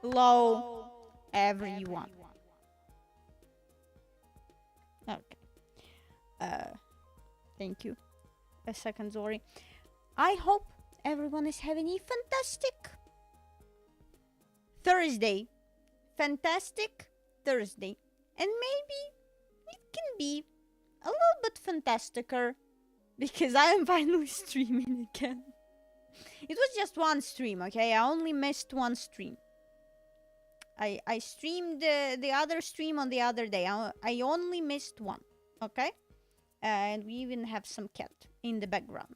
Hello, everyone. Okay. Thank you. A second, Zori. I hope everyone is having a fantastic Thursday. Fantastic Thursday. And maybe it can be a little bit fantasticer because I am finally streaming again. It was just one stream, okay? I only missed one stream. I streamed the other stream on the other day. I only missed one, okay? And we even have some cat in the background.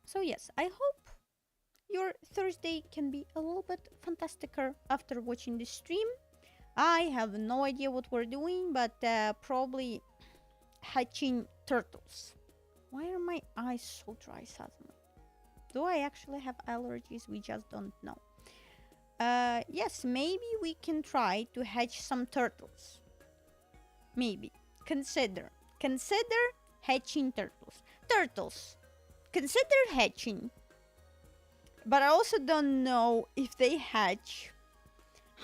So yes, I hope your Thursday can be a little bit fantasticer after watching the stream. I have no idea what we're doing, but probably hatching turtles. Why are my eyes so dry suddenly? Do I actually have allergies? We just don't know. Yes, maybe we can try to hatch some turtles. Maybe. Consider hatching turtles. Turtles. Consider hatching. But I also don't know if they hatch.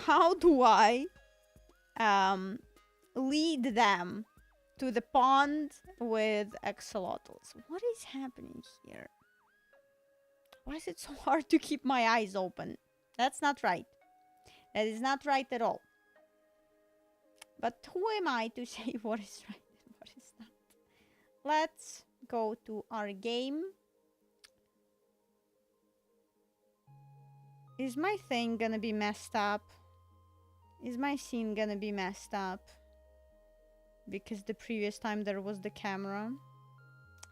How do I lead them to the pond with axolotls? What is happening here? Why is it so hard to keep my eyes open? That's not right. That is not right at all. But who am I to say what is right and what is not? Let's go to our game. Is my thing gonna be messed up? Is my scene gonna be messed up? Because the previous time there was the camera.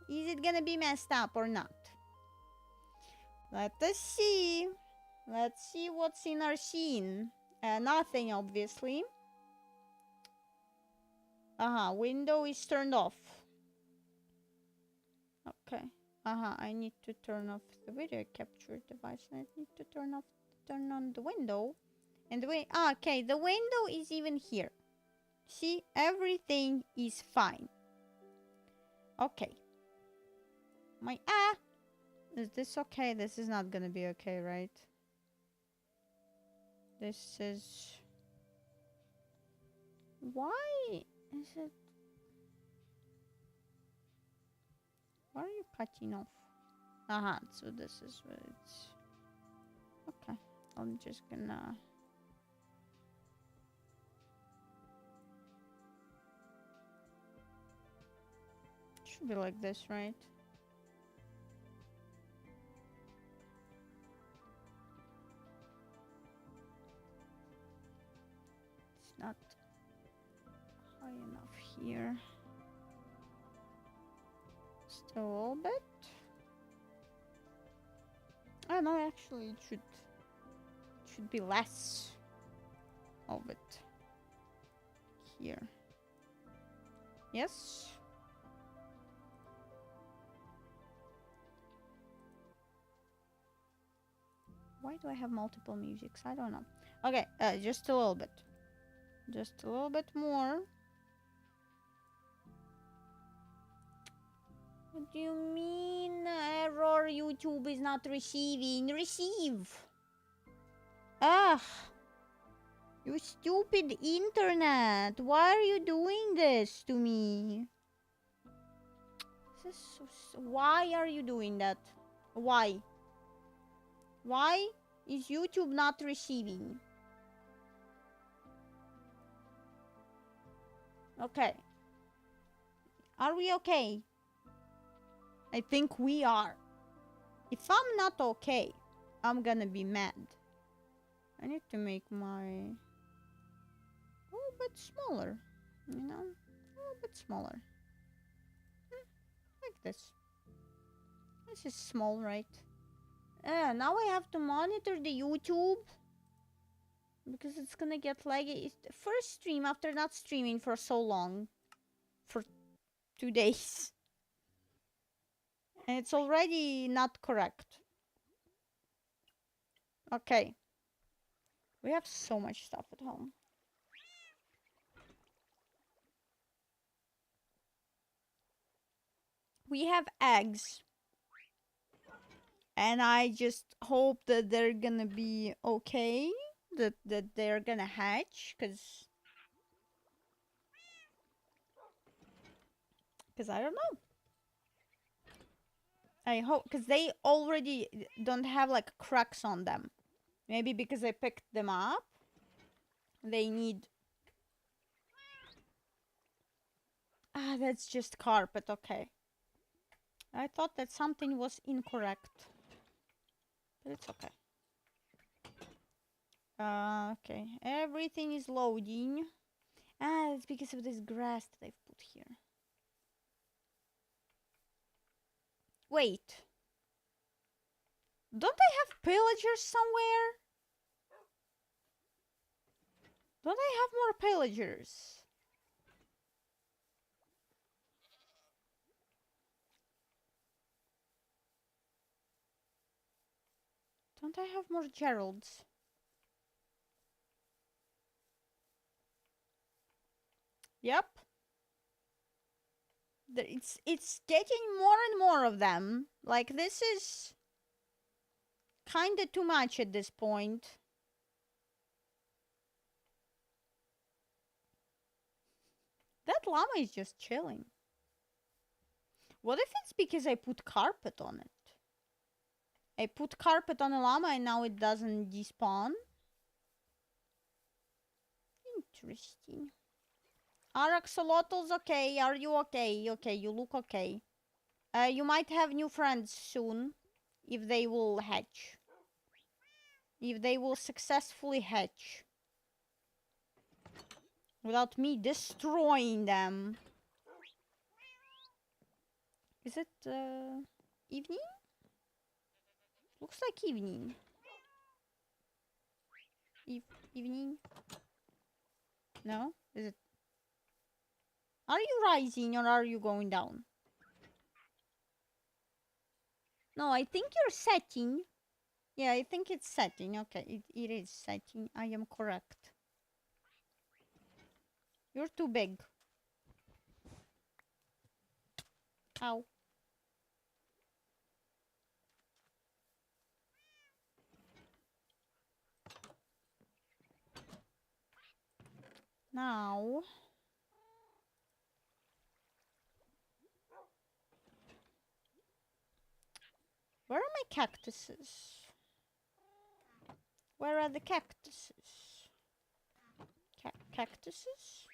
Is it gonna be messed up or not? Let us see. Let's see what's in our scene. Nothing, obviously. Window is turned off. Okay. I need to turn off the video capture device. I need to turn on the window. And the okay, the window is even here. See, everything is fine. Okay. Is this okay? This is not gonna be okay, right? This is... Why is it... Why are you cutting off? So this is what it's... Okay, I'm just gonna... Should be like this, right? It's not high enough here. Still a little bit. Oh no, actually it should be less of it here. Yes. Why do I have multiple musics? I don't know. Okay, just a little bit. Just a little bit more. What do you mean? Error, YouTube is not receiving. Receive! Ugh! You stupid internet! Why are you doing this to me? This is so... Why are you doing that? Why? Why is YouTube not receiving? Okay. Are we okay? I think we are. If I'm not okay, I'm gonna be mad. I need to make my... a little bit smaller. You know? A little bit smaller. Like this. This is small, right? Now I have to monitor the YouTube. Because it's gonna get laggy. It's the first stream after not streaming for so long. For 2 days. And it's already not correct. Okay. We have so much stuff at home. We have eggs. And I just hope that they're gonna be okay. that they're gonna hatch, because I don't know. I hope, because they already don't have like cracks on them. Maybe because I picked them up. They need... Ah, that's just carpet, okay. I thought that something was incorrect. But it's okay. Okay, everything is loading. Ah, it's because of this grass that I've put here. Wait. Don't I have pillagers somewhere? Don't I have more pillagers? Don't I have more Geralds? Yep. It's getting more and more of them. Like, this is kinda too much at this point. That llama is just chilling. What if it's because I put carpet on it? I put carpet on a llama and now it doesn't despawn? Interesting. Are axolotls okay? Are you okay? Okay, you look okay. You might have new friends soon, if they will hatch. If they will successfully hatch. Without me destroying them. Is it, evening? Looks like evening. Evening? No? Is it? Are you rising or are you going down? No, I think you're setting. Yeah, I think it's setting. Okay, it is setting. I am correct. You're too big. Ow. Now... Where are my cactuses? Where are the cactuses? Cactuses?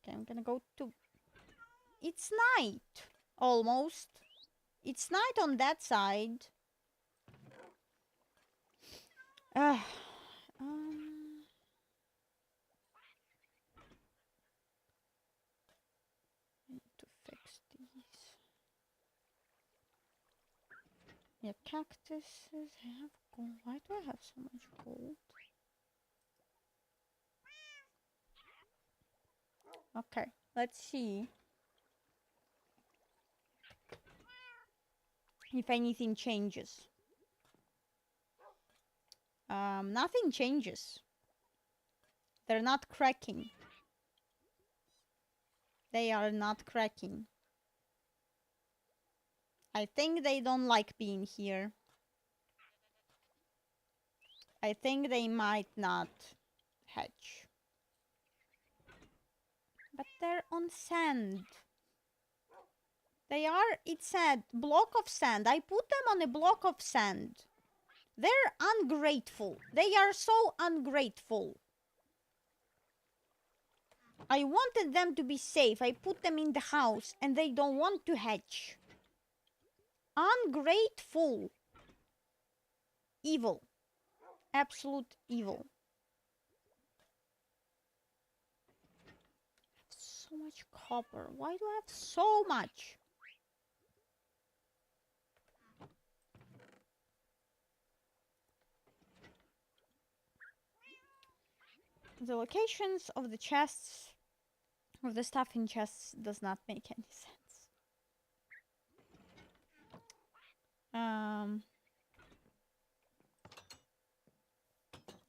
Okay, I'm gonna go to... It's night! Almost. It's night on that side. Um... I need to fix these. Yeah, cactuses. I have gold. Why do I have so much gold? Okay, let's see if anything changes. Nothing changes. They're not cracking. They are not cracking. I think they don't like being here. I think they might not hatch. But they're on sand. They are, it said, block of sand. I put them on a block of sand. They're ungrateful. They are so ungrateful. I wanted them to be safe. I put them in the house and they don't want to hatch. Ungrateful. Evil. Absolute evil. So much copper. Why do I have so much? The locations of the chests, of the stuff in chests, does not make any sense.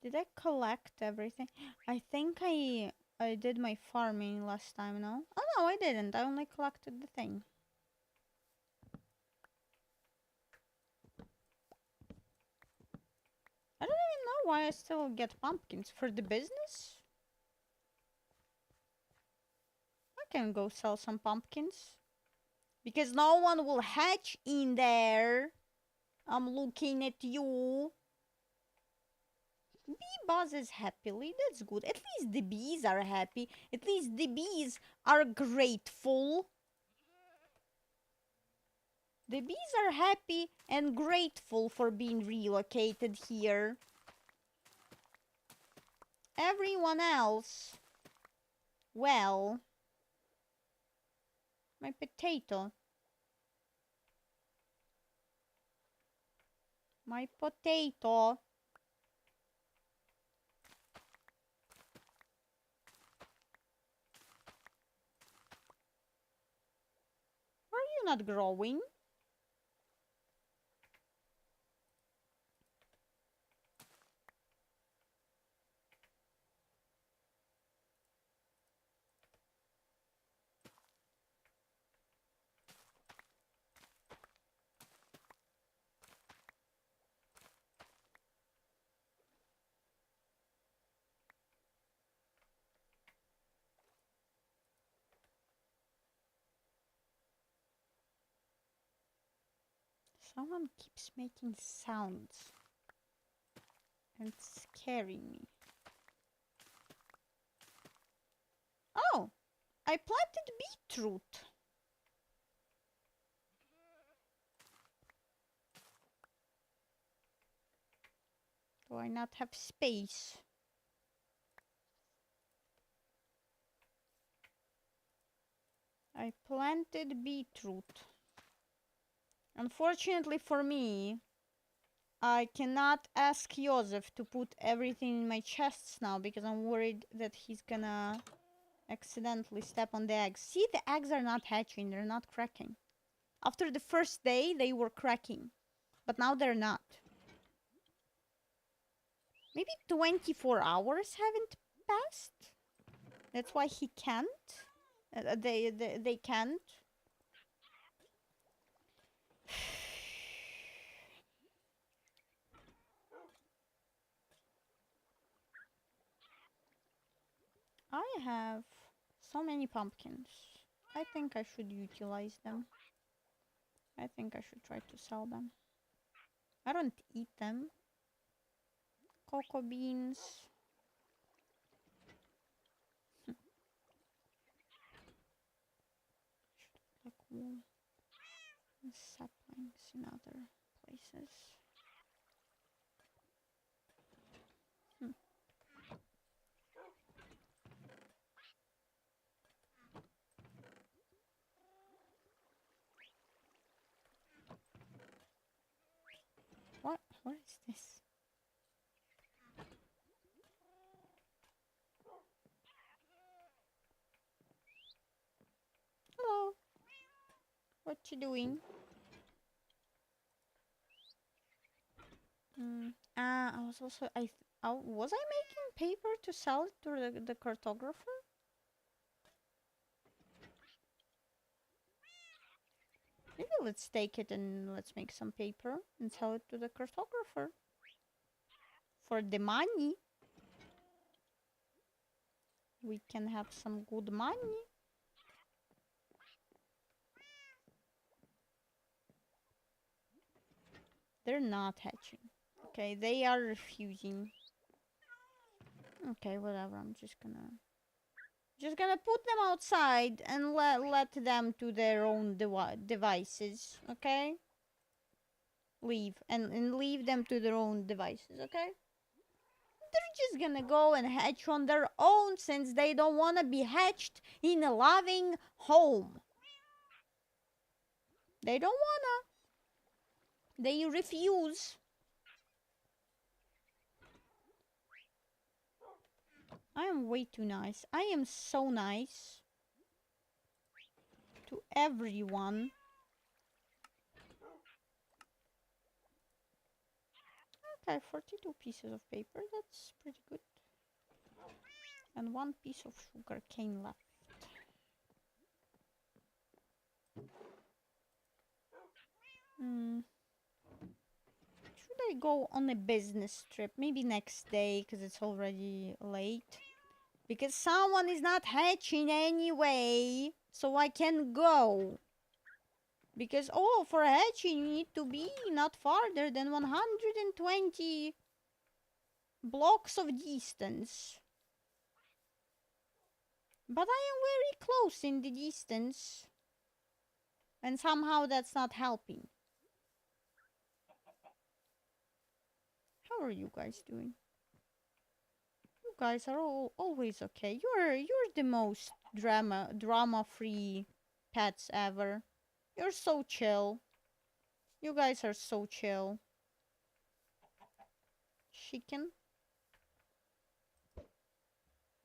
Did I collect everything? I think I did my farming last time, no? Oh no, I didn't. I only collected the thing. I don't even why I still get pumpkins. For the business? I can go sell some pumpkins. Because no one will hatch in there. I'm looking at you. Bee buzzes happily. That's good. At least the bees are happy. At least the bees are grateful. The bees are happy and grateful for being relocated here. Everyone else, well, my potato. My potato. Are you not growing? Someone keeps making sounds and scaring me. Oh, I planted beetroot. Do I not have space? I planted beetroot. Unfortunately for me, I cannot ask Joseph to put everything in my chests now because I'm worried that he's gonna accidentally step on the eggs. See, the eggs are not hatching, they're not cracking. After the first day, they were cracking, but now they're not. Maybe 24 hours haven't passed? That's why he can't? They can't? I have so many pumpkins. I think I should utilize them. I think I should try to sell them. I don't eat them. Cocoa beans. Like wool and saplings in other places. What? What is this? Hello. What you doing? I was also was I making paper to sell it to the cartographer? Maybe let's take it and let's make some paper and sell it to the cartographer. For the money. We can have some good money. They're not hatching. Okay, they are refusing. Okay, whatever. I'm just gonna put them outside and let them to their own devices. Okay. Leave and leave them to their own devices. Okay. They're just gonna go and hatch on their own since they don't wanna be hatched in a loving home. They don't wanna. They refuse. I am way too nice. I am so nice to everyone. Okay, 42 pieces of paper. That's pretty good. And 1 piece of sugar cane left. I go on a business trip? Maybe next day, because it's already late. Because someone is not hatching anyway, so I can go. Because, oh, for hatching, you need to be not farther than 120 blocks of distance. But I am very close in the distance. And somehow that's not helping. How are you guys doing? You guys are always okay. You're the most drama-free pets ever. You're so chill. You guys are so chill. Chicken?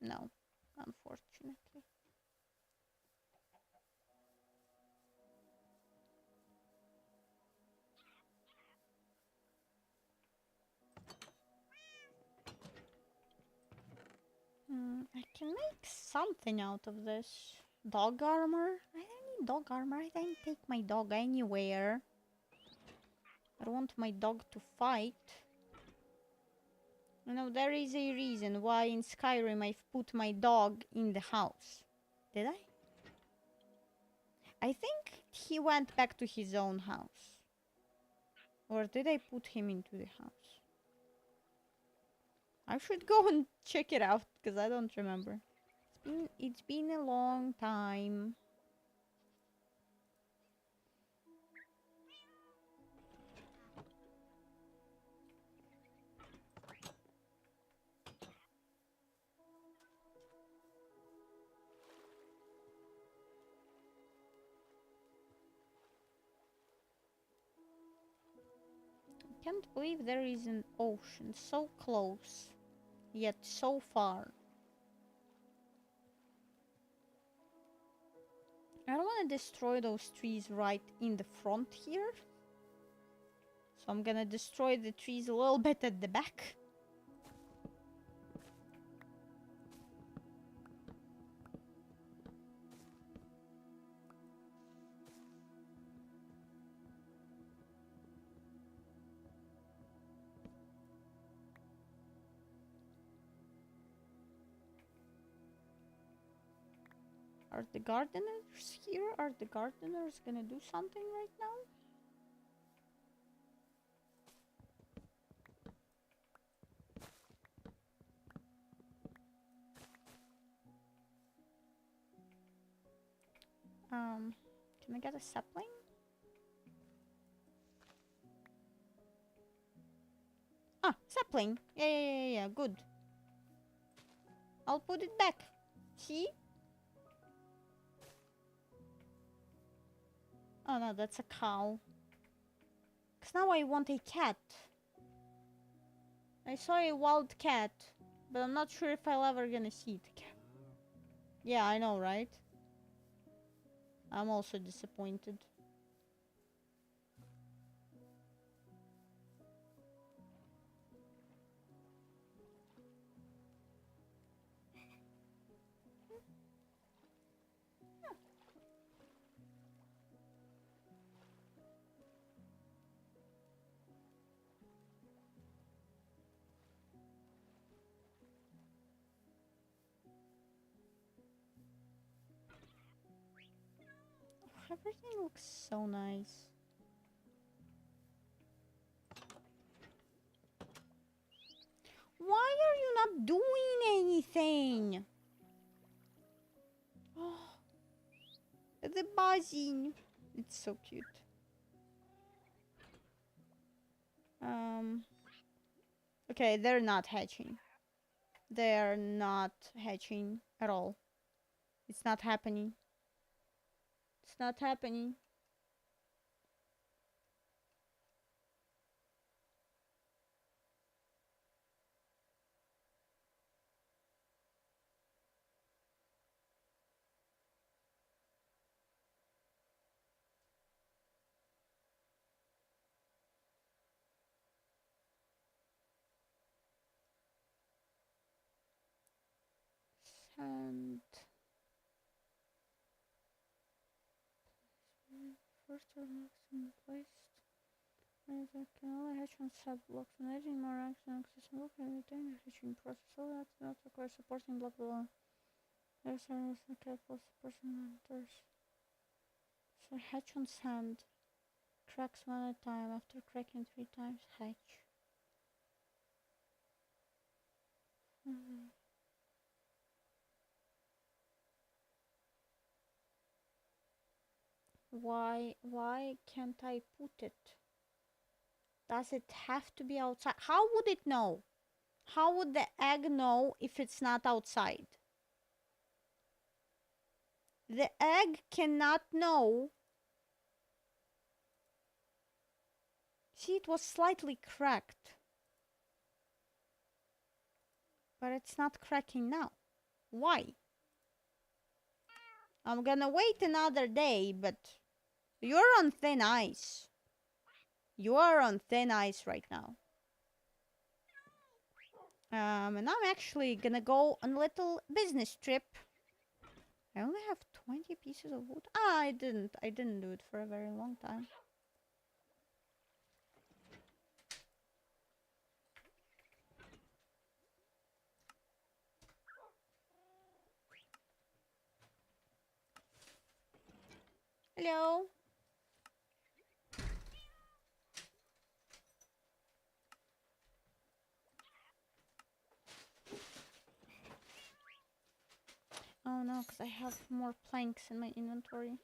No, unfortunately. I can make something out of this. Dog armor? I don't need dog armor. I didn't take my dog anywhere. I don't want my dog to fight. You know, there is a reason why in Skyrim I've put my dog in the house. Did I? I think he went back to his own house. Or did I put him into the house? I should go and check it out, because I don't remember. It's been a long time. Can't believe there is an ocean so close, yet so far. I don't want to destroy those trees right in the front here. So I'm gonna destroy the trees a little bit at the back. Are the gardeners here? Are the gardeners gonna do something right now? Can I get a sapling? Ah, sapling. Yeah, good. I'll put it back. See? Oh no, that's a cow. Because now I want a cat. I saw a wild cat, but I'm not sure if I'll ever gonna see it again. Yeah, I know, right? I'm also disappointed. Everything looks so nice. Why are you not doing anything? Oh, the buzzing. It's so cute. Okay, they're not hatching. They're not hatching at all. It's not happening. It's not happening. And first or maximum placed. It can only hatch on sub blocks. Managing more ranks than accessible can retain the hatching process. So that's not require supporting blah blah blah. There's a careful supporting hunters. So hatch on sand. Cracks one at a time. After cracking 3 times, hatch. Why can't I put it? Does it have to be outside? How would it know? How would the egg know if it's not outside? The egg cannot know. See, it was slightly cracked. But it's not cracking now. Why? I'm gonna wait another day, but you're on thin ice. You are on thin ice right now. And I'm actually gonna go on a little business trip. I only have 20 pieces of wood. Ah, I didn't do it for a very long time. Hello. Oh no, because I have more planks in my inventory.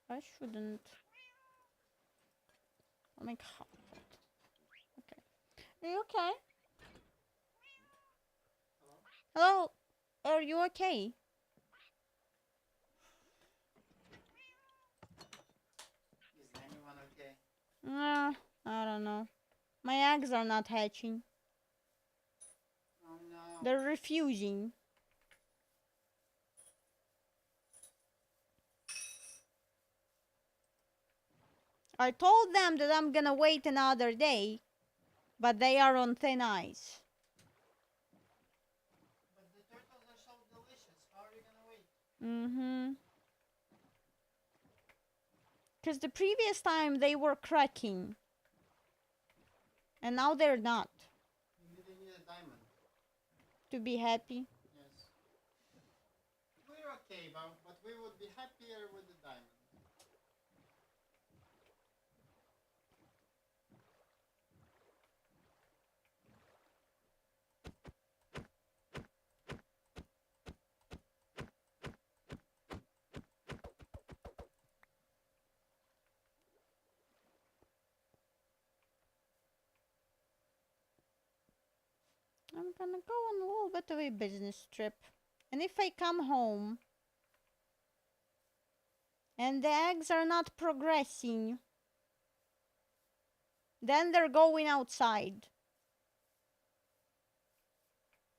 I shouldn't. I'll make half of it. Okay. Are you okay? Hello? Are you okay? Is anyone okay? I don't know. My eggs are not hatching. Oh no. They're refusing. I told them that I'm gonna wait another day, but they are on thin ice. But the turtles are so delicious. How are you gonna wait? Mm-hmm. Because the previous time they were cracking. And now they're not. Maybe they need a diamond. To be happy. Yes. We're okay, but we would be happier with the diamond. I'm gonna go on a little bit of a business trip. And if I come home and the eggs are not progressing, then they're going outside.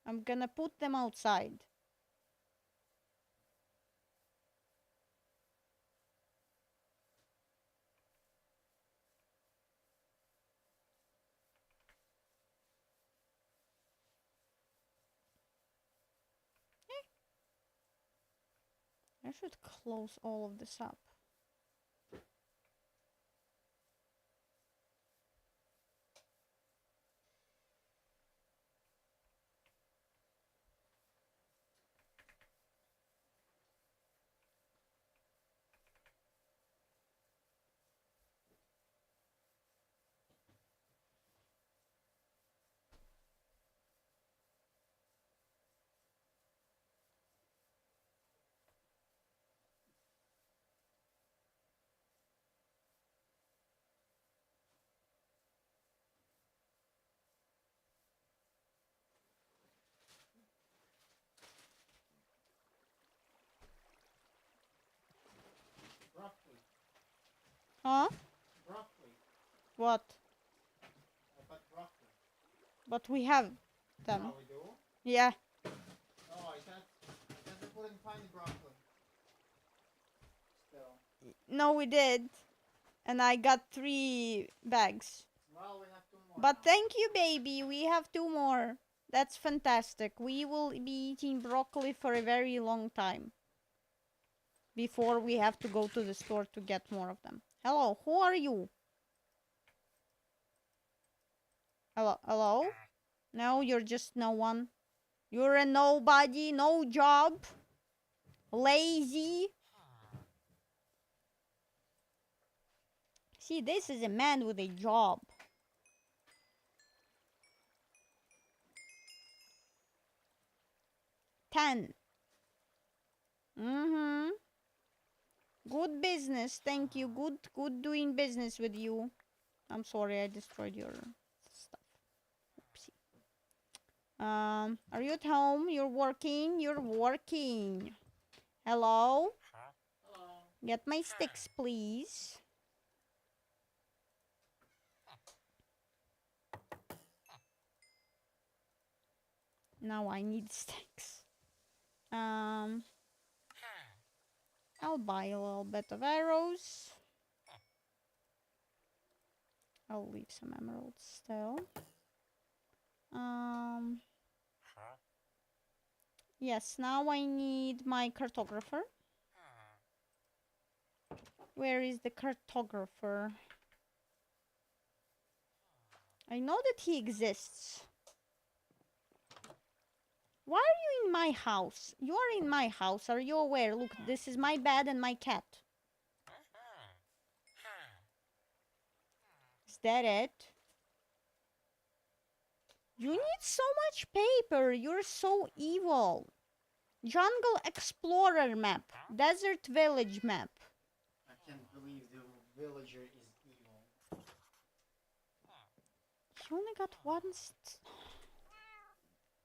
I'm gonna put them outside. I should close all of this up. Broccoli. Huh? Broccoli. What? But broccoli. But we have them. Oh, we do? Yeah. Oh, I thought we couldn't find broccoli. Still. No, we did. And I got 3 bags. Well, we have 2 more. But now. thank you, baby. We have 2 more. That's fantastic. We will be eating broccoli for a very long time. Before we have to go to the store to get more of them. Hello, who are you? Hello? No, you're just no one. You're a nobody, no job. Lazy. See, this is a man with a job. Ten. Mm-hmm. Good business. Thank you. Good doing business with you. I'm sorry I destroyed your stuff. Oopsie. Are you at home? You're working? You're working. Hello? Hello. Get my sticks, please. Now I need sticks. I'll buy a little bit of arrows. I'll leave some emeralds still. Yes, now I need my cartographer. Where is the cartographer? I know that he exists. Why are you in my house? You are in my house. Are you aware? Look, this is my bed and my cat. Is that it? You need so much paper. You're so evil. Jungle Explorer map. Desert Village map. I can't believe the villager is evil. You only got one.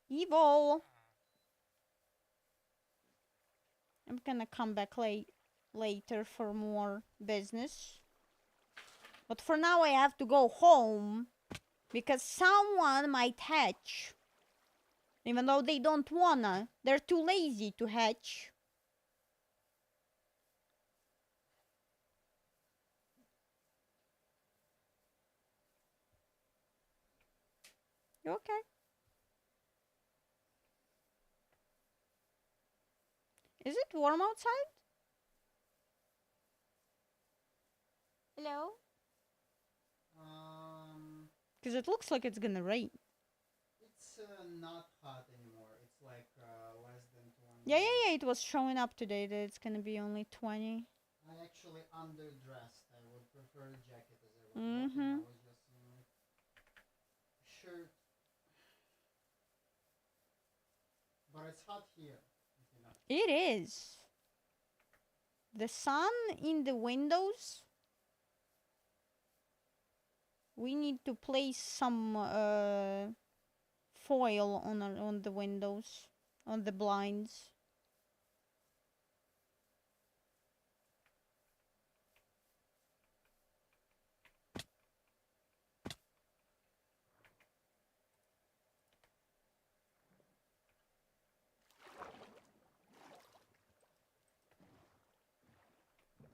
Evil. I'm gonna come back later for more business. But for now I have to go home because someone might hatch. Even though they don't wanna. They're too lazy to hatch. You okay? Is it warm outside? Hello? Because it looks like it's gonna rain. It's not hot anymore. It's like less than 20. Yeah. It was showing up today that it's gonna be only 20. I actually underdressed. I would prefer a jacket as I was walking. I was just in shirt. But it's hot here. If you know. It is. The sun in the windows. We need to place some foil on the windows, on the blinds.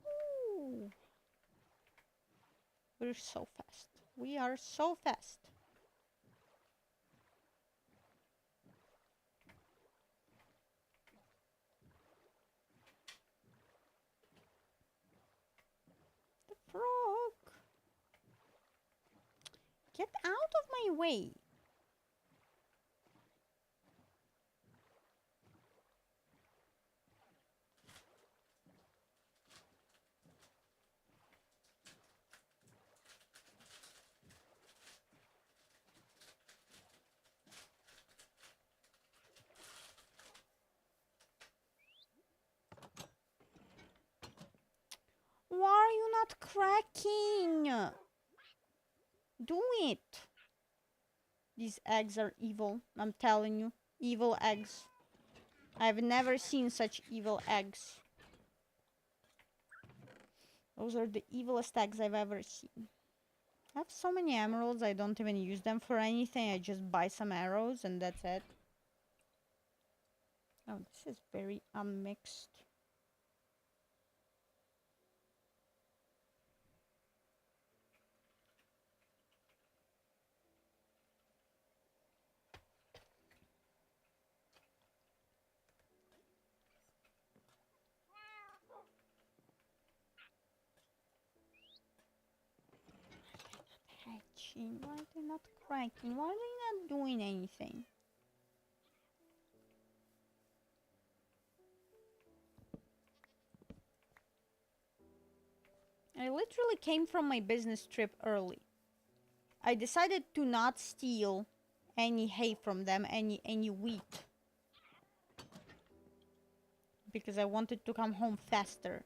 Ooh. We're so fast. We are so fast. The frog. Get out of my way. Why are you not cracking? Do it. These eggs are evil. I'm telling you. Evil eggs. I've never seen such evil eggs. Those are the evilest eggs I've ever seen. I have so many emeralds, I don't even use them for anything. I just buy some arrows and that's it. Oh, this is very unmixed. Hatching. Why they're not cracking? Why are they not doing anything? I literally came from my business trip early. I decided to not steal any hay from them, any wheat. Because I wanted to come home faster.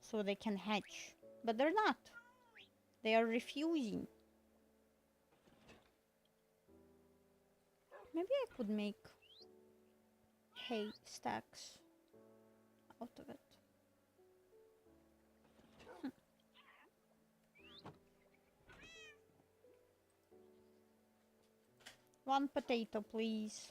So they can hatch. But they're not. They are refusing. Maybe I could make hay stacks out of it. One potato, please.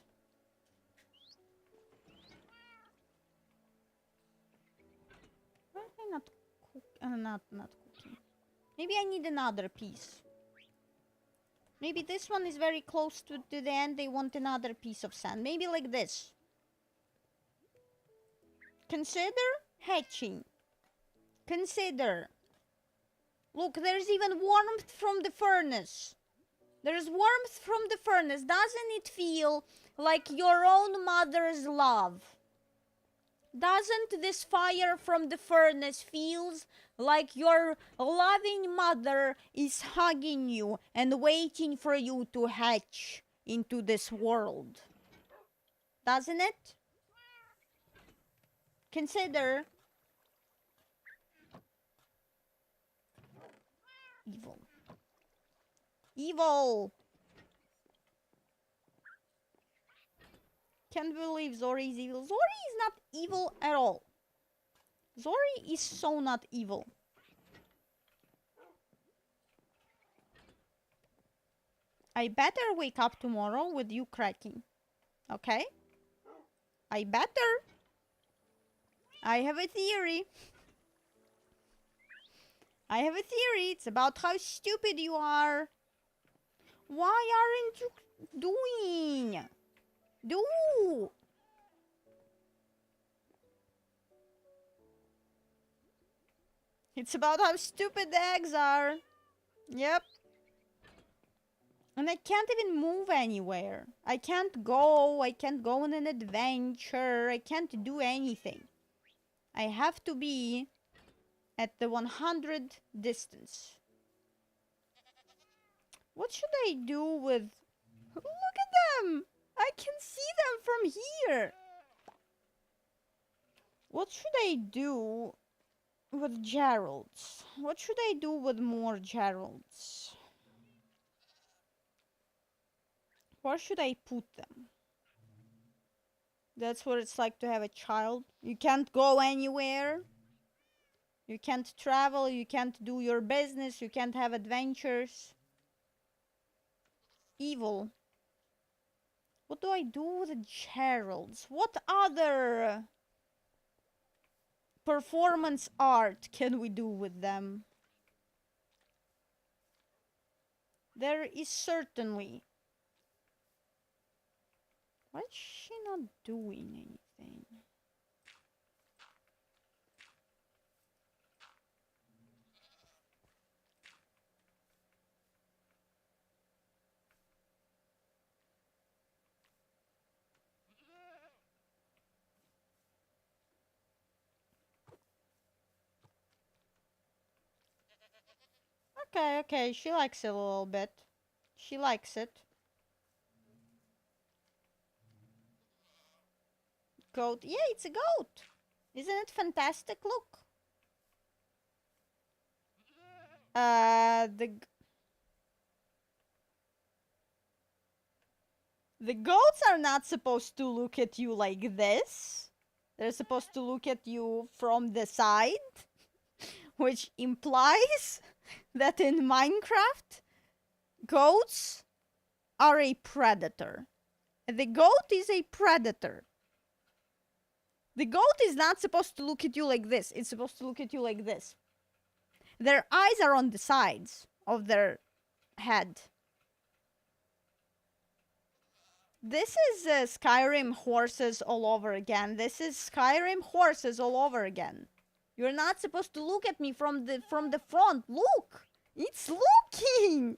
Why am I not not cooking? Maybe I need another piece. Maybe this one is very close to the end. They want another piece of sand. Maybe like this. Consider hatching. Consider. Look, there's even warmth from the furnace. There's warmth from the furnace. Doesn't it feel like your own mother's love? Doesn't this fire from the furnace feels like your loving mother is hugging you and waiting for you to hatch into this world? Doesn't it? Consider evil. Evil! Can't believe Zori is evil. Zori is not evil at all. Zori is so not evil. I better wake up tomorrow with you cracking. Okay? I better. I have a theory. I have a theory. It's about how stupid you are. Why aren't you doing? Do! It's about how stupid the eggs are. Yep. And I can't even move anywhere. I can't go on an adventure. I can't do anything. I have to be at the 100 distance. What should I do with... Look at them! I can see them from here! What should I do with Geralds? What should I do with more Geralds? Where should I put them? That's what it's like to have a child. You can't go anywhere. You can't travel. You can't do your business. You can't have adventures. Evil. What do I do with the Geralds? What other performance art can we do with them? There is certainly... Why is she not doing anything? Okay, she likes it a little bit. She likes it. Goat. Yeah, it's a goat. Isn't it fantastic? Look. The goats are not supposed to look at you like this. They're supposed to look at you from the side, which implies that in Minecraft, goats are a predator. The goat is a predator. The goat is not supposed to look at you like this. It's supposed to look at you like this. Their eyes are on the sides of their head. This is Skyrim horses all over again. This is Skyrim horses all over again. You're not supposed to look at me from the front. Look! It's looking!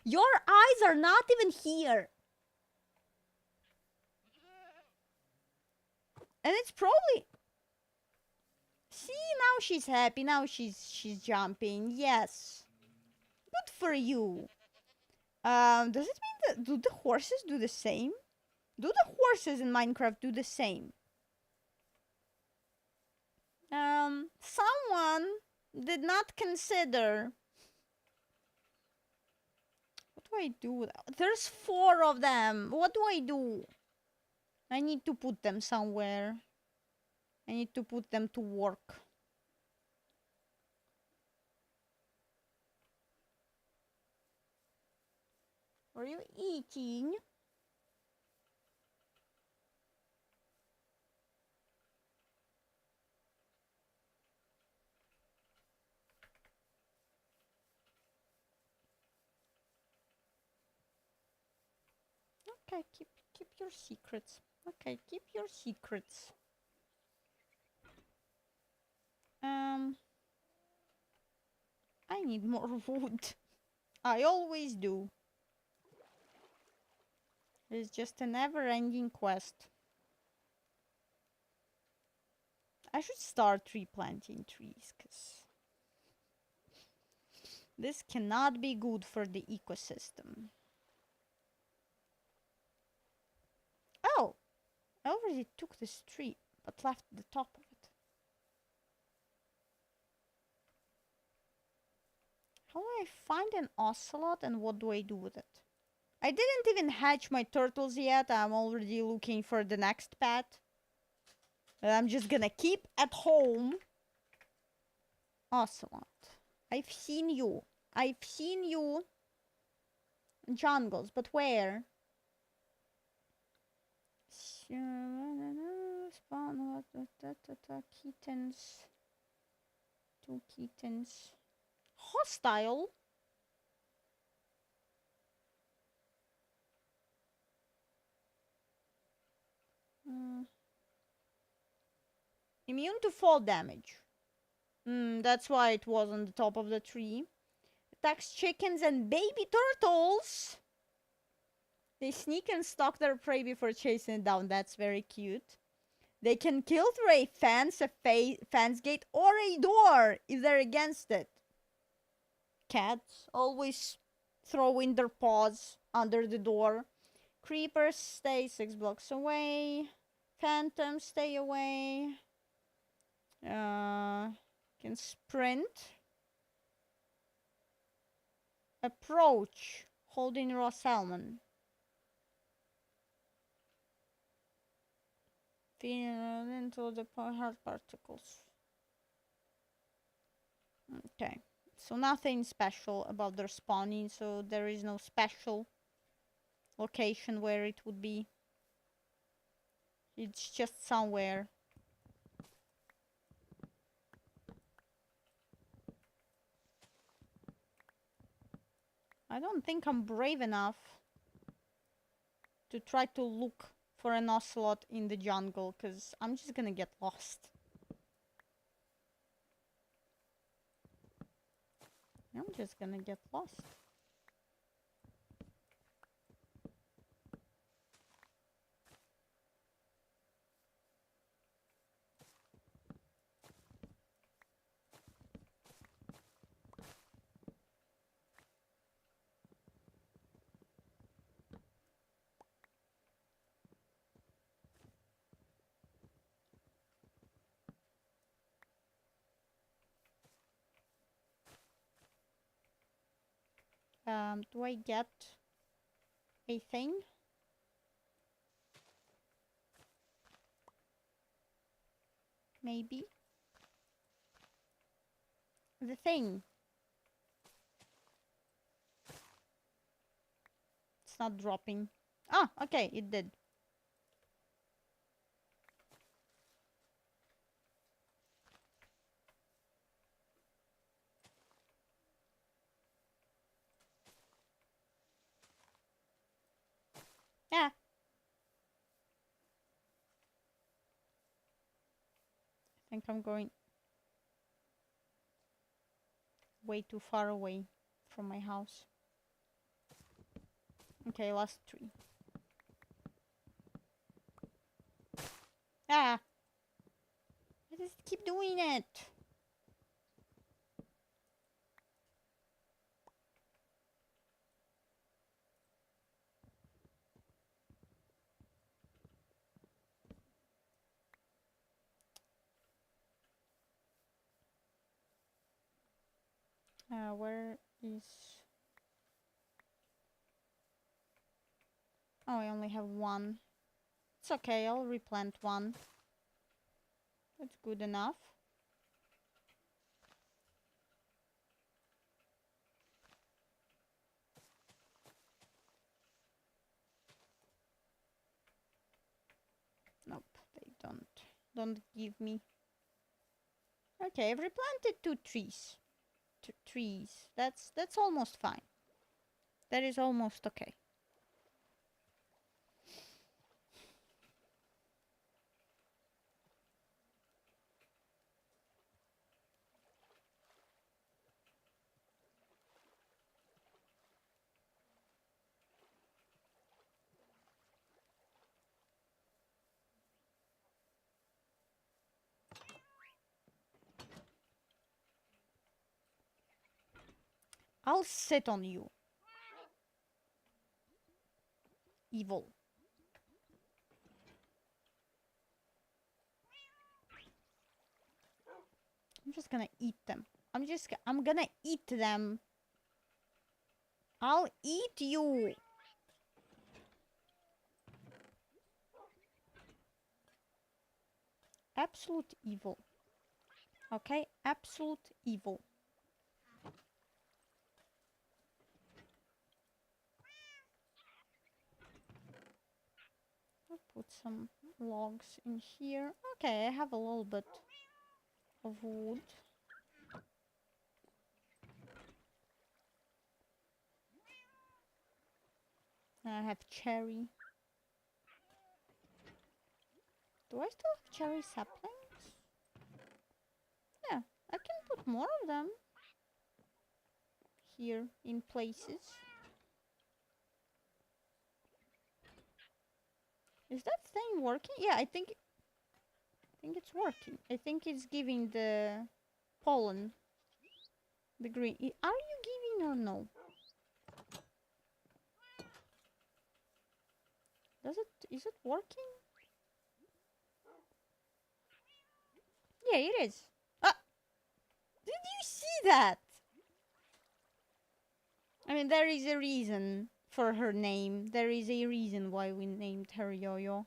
Your eyes are not even here. And it's probably... See, now she's happy. Now she's jumping. Yes. Good for you. Does it mean that... Do the horses do the same? Do the horses in Minecraft do the same? Someone did not consider... What do I do? There's 4 of them. What do I do? I need to put them somewhere. I need to put them to work. Are you eating? Okay, keep your secrets. Okay, keep your secrets. I need more wood. I always do. It's just a never-ending quest. I should start replanting trees, because this cannot be good for the ecosystem. Oh! I already took this tree, but left the top of it. How do I find an ocelot and what do I do with it? I didn't even hatch my turtles yet. I'm already looking for the next pet. And I'm just gonna keep at home. Ocelot. I've seen you. I've seen you. In jungles, but where? Spawn kittens. 2 kittens. Hostile? Immune to fall damage. That's why it was on the top of the tree. Attacks chickens and baby turtles. They sneak and stalk their prey before chasing it down. That's very cute. They can kill through a fence, fence gate, or a door if they're against it. Cats always throw in their paws under the door. Creepers stay 6 blocks away. Phantoms stay away. Can sprint. Approach. Holding raw salmon. Feeding into the hard particles. Okay. So nothing special about their spawning, so there is no special location where it would be. It's just somewhere. I don't think I'm brave enough to try to look for an ocelot in the jungle, because I'm just gonna get lost. I'm just gonna get lost. Do I get a thing? Maybe. The thing. It's not dropping. Ah, okay, it did. Yeah. I think I'm going way too far away from my house. Okay, last 3. Ah! I just keep doing it. Where is... Oh, I only have 1. It's okay, I'll replant 1. That's good enough. Nope, they don't give me. Okay, I've replanted 2 trees. 2 trees. That's almost fine. That is almost okay. I'll sit on you. Evil. I'm just gonna eat them. I'm gonna eat them. I'll eat you. Absolute evil. Okay, absolute evil. I'll put some logs in here. Okay, I have a little bit of wood. I have cherry. Do I still have cherry saplings? Yeah, I can put more of them here in places. Is that thing working? Yeah, I think it's working. I think it's giving the pollen. The green. Are you giving or no? Is it working? Yeah, it is. Ah! Did you see that? I mean, there is a reason for her name. There is a reason why we named her Yo-Yo.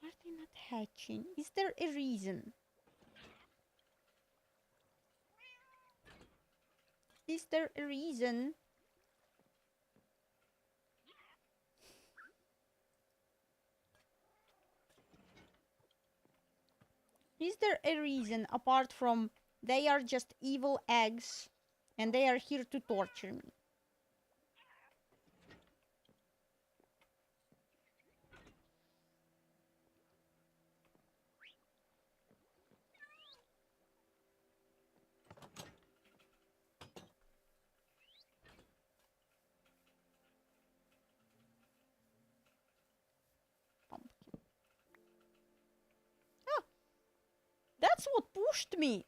Are they not hatching? Is there a reason? Is there a reason? Is there a reason apart from they are just evil eggs and they are here to torture me? Pumpkin. Ah! That's what pushed me!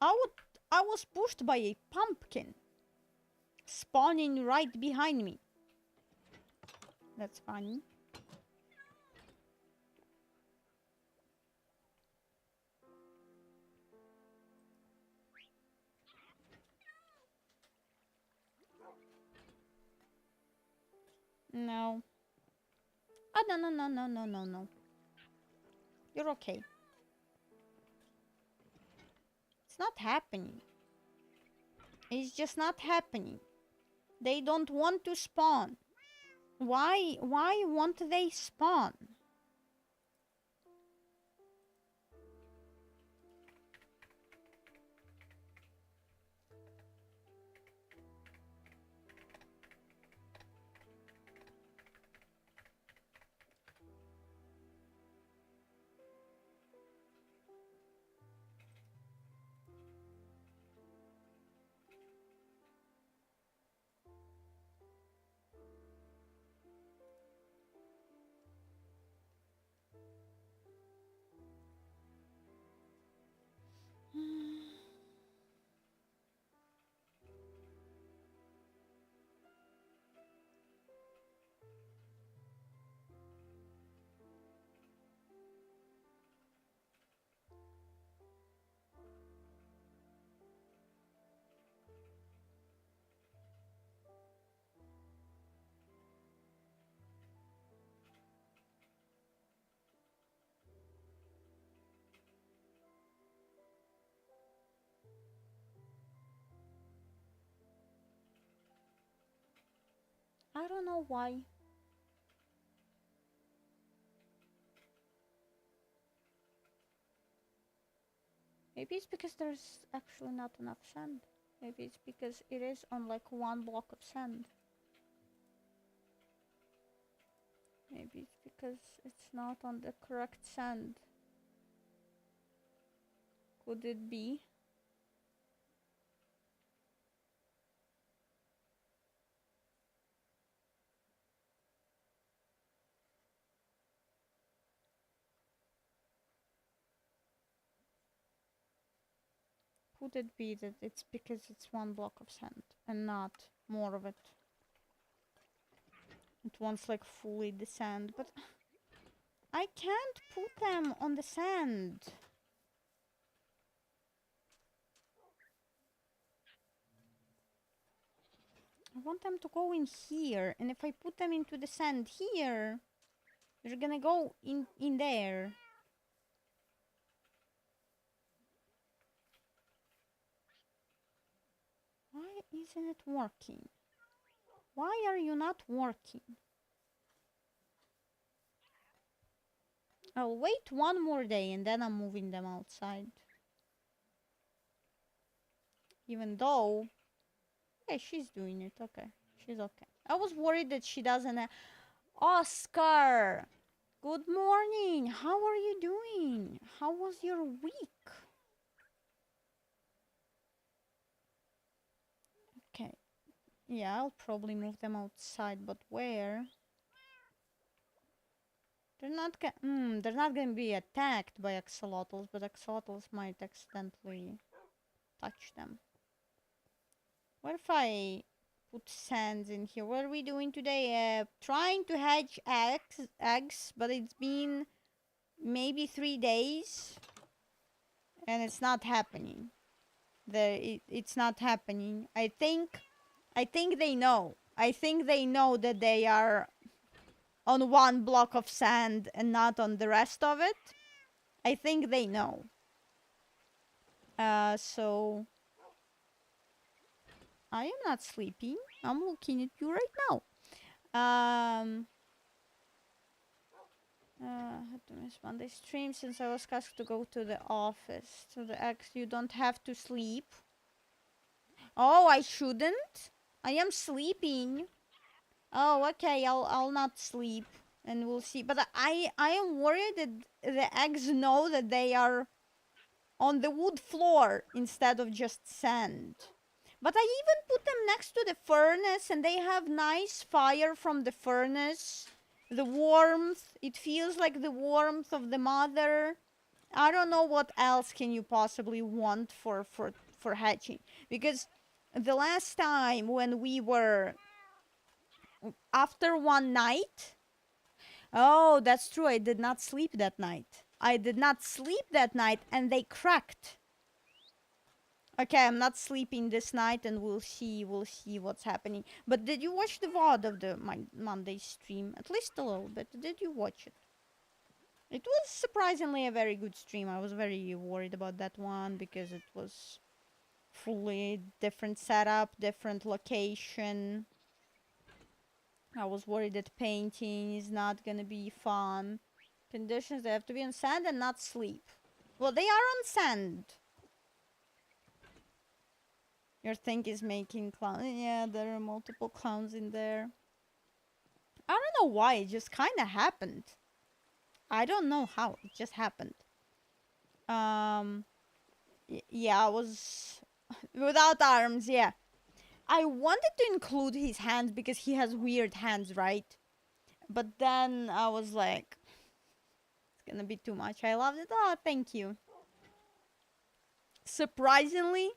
I was pushed by a pumpkin spawning right behind me. That's funny. No. Oh, no. You're okay. It's not happening. It's just not happening. They don't want to spawn. Why won't they spawn? I don't know why. Maybe it's because there's actually not enough sand. Maybe it's because it is on like one block of sand. Maybe it's because it's not on the correct sand. Could it be? Could it be that it's because it's one block of sand and not more of it? It wants like fully the sand, but I can't put them on the sand. I want them to go in here, and if I put them into the sand here, they're gonna go in there. Why isn't it working? Why are you not working? I'll wait one more day and then I'm moving them outside. Even though... Yeah, she's doing it. Okay. She's okay. I was worried that she doesn't... Oscar! Good morning! How are you doing? How was your week? Okay. Yeah, I'll probably move them outside, but where? They're not gonna be attacked by axolotls, but axolotls might accidentally touch them. What if I put sands in here? What are we doing today? Trying to hatch eggs, but it's been maybe 3 days, and it's not happening. It's not happening. I think they know. I think they know that they are on one block of sand and not on the rest of it. I think they know. So I am not sleeping. I'm looking at you right now. Had to miss Monday stream since I was asked to go to the office. So the ex, you don't have to sleep. Oh, I shouldn't? I am sleeping. Oh, okay, I'll not sleep, and we'll see. But I am worried that the eggs know that they are on the wood floor instead of just sand. But I even put them next to the furnace, and they have nice fire from the furnace. The warmth, it feels like the warmth of the mother. I don't know what else can you possibly want for hatching, because the last time when we were after one night... Oh, that's true. I did not sleep that night. I did not sleep that night, and they cracked. Okay, I'm not sleeping this night, and we'll see what's happening. But did you watch the VOD of the Monday stream? At least a little bit. Did you watch it? It was surprisingly a very good stream. I was very worried about that one because it was fully different setup, different location. I was worried that painting is not gonna be fun. Conditions, they have to be on sand and not sleep. Well, they are on sand. Your thing is making clowns. Yeah, there are multiple clowns in there. I don't know why, it just kinda happened. I don't know how, it just happened. Yeah, I was... without arms, yeah. I wanted to include his hands because he has weird hands, right? But then I was like, it's gonna be too much. I loved it. Oh, thank you. Surprisingly,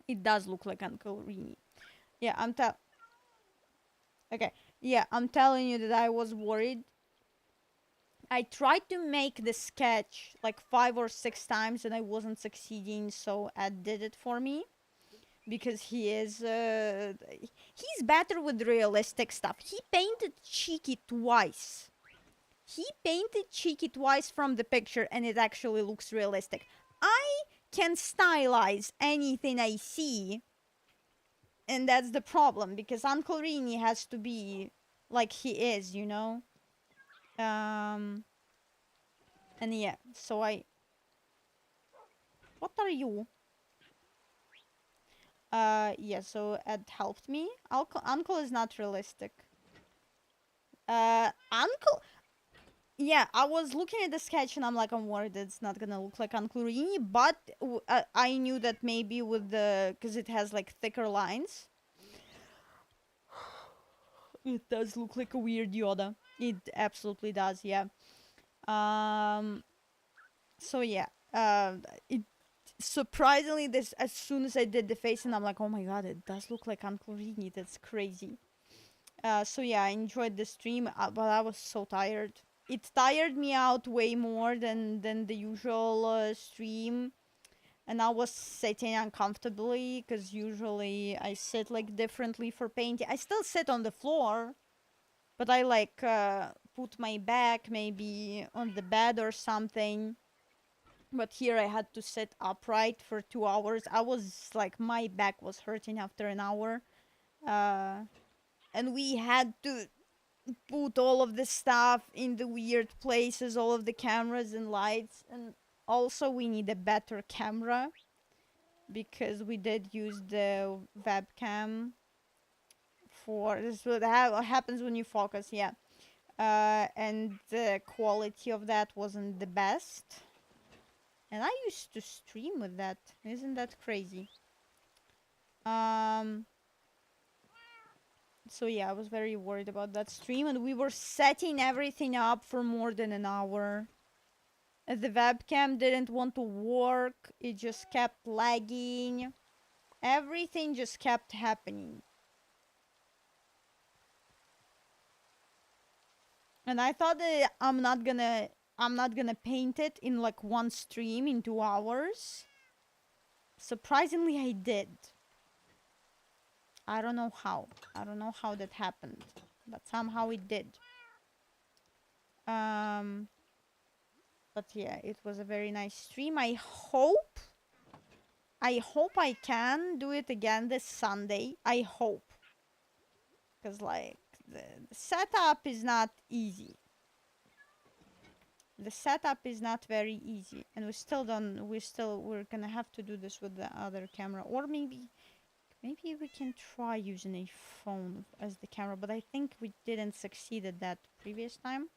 it does look like Uncle Rini. Yeah, okay. Yeah, I'm telling you that I was worried. I tried to make the sketch like 5 or 6 times and I wasn't succeeding, so Ed did it for me. Because he's better with realistic stuff. He painted Cheeky twice. He painted Cheeky twice from the picture and it actually looks realistic. I can stylize anything I see, And that's the problem, because Uncle Rini has to be like he is, you know? And yeah, so what are you? Yeah, so Ed helped me. Uncle is not realistic. Uncle, yeah, I was looking at the sketch and I'm like, I'm worried it's not gonna look like Uncle Rini, but I knew that maybe with because it has like thicker lines, it does look like a weird Yoda. It absolutely does, yeah. Um, so yeah, it surprisingly, this as soon as I did the face, and I'm like, oh my god, it does look like Uncle Rini. That's crazy. So yeah, I enjoyed the stream, but I was so tired. It tired me out way more than the usual stream, and I was sitting uncomfortably because usually I sit like differently for painting. I still sit on the floor, but I like put my back maybe on the bed or something. But here I had to sit upright for 2 hours. I was like, my back was hurting after an hour. Uh, and we had to put all of the stuff in the weird places, all of the cameras and lights. And also, we need a better camera because we did use the webcam for this. Is what happens when you focus, yeah. And the quality of that wasn't the best. And I used to stream with that. Isn't that crazy? Um, so yeah, I was very worried about that stream, and we were setting everything up for more than an hour. The webcam didn't want to work. It just kept lagging. Everything just kept happening. And I thought that I'm not gonna paint it in like one stream in 2 hours. Surprisingly, I did. I don't know how. I don't know how that happened, but somehow it did. Um, but yeah, it was a very nice stream. I hope I can do it again this Sunday. I hope, because like the setup is not easy. The setup is not very easy, and we're gonna have to do this with the other camera, or maybe we can try using a phone as the camera, but I think we didn't succeed at that previous time.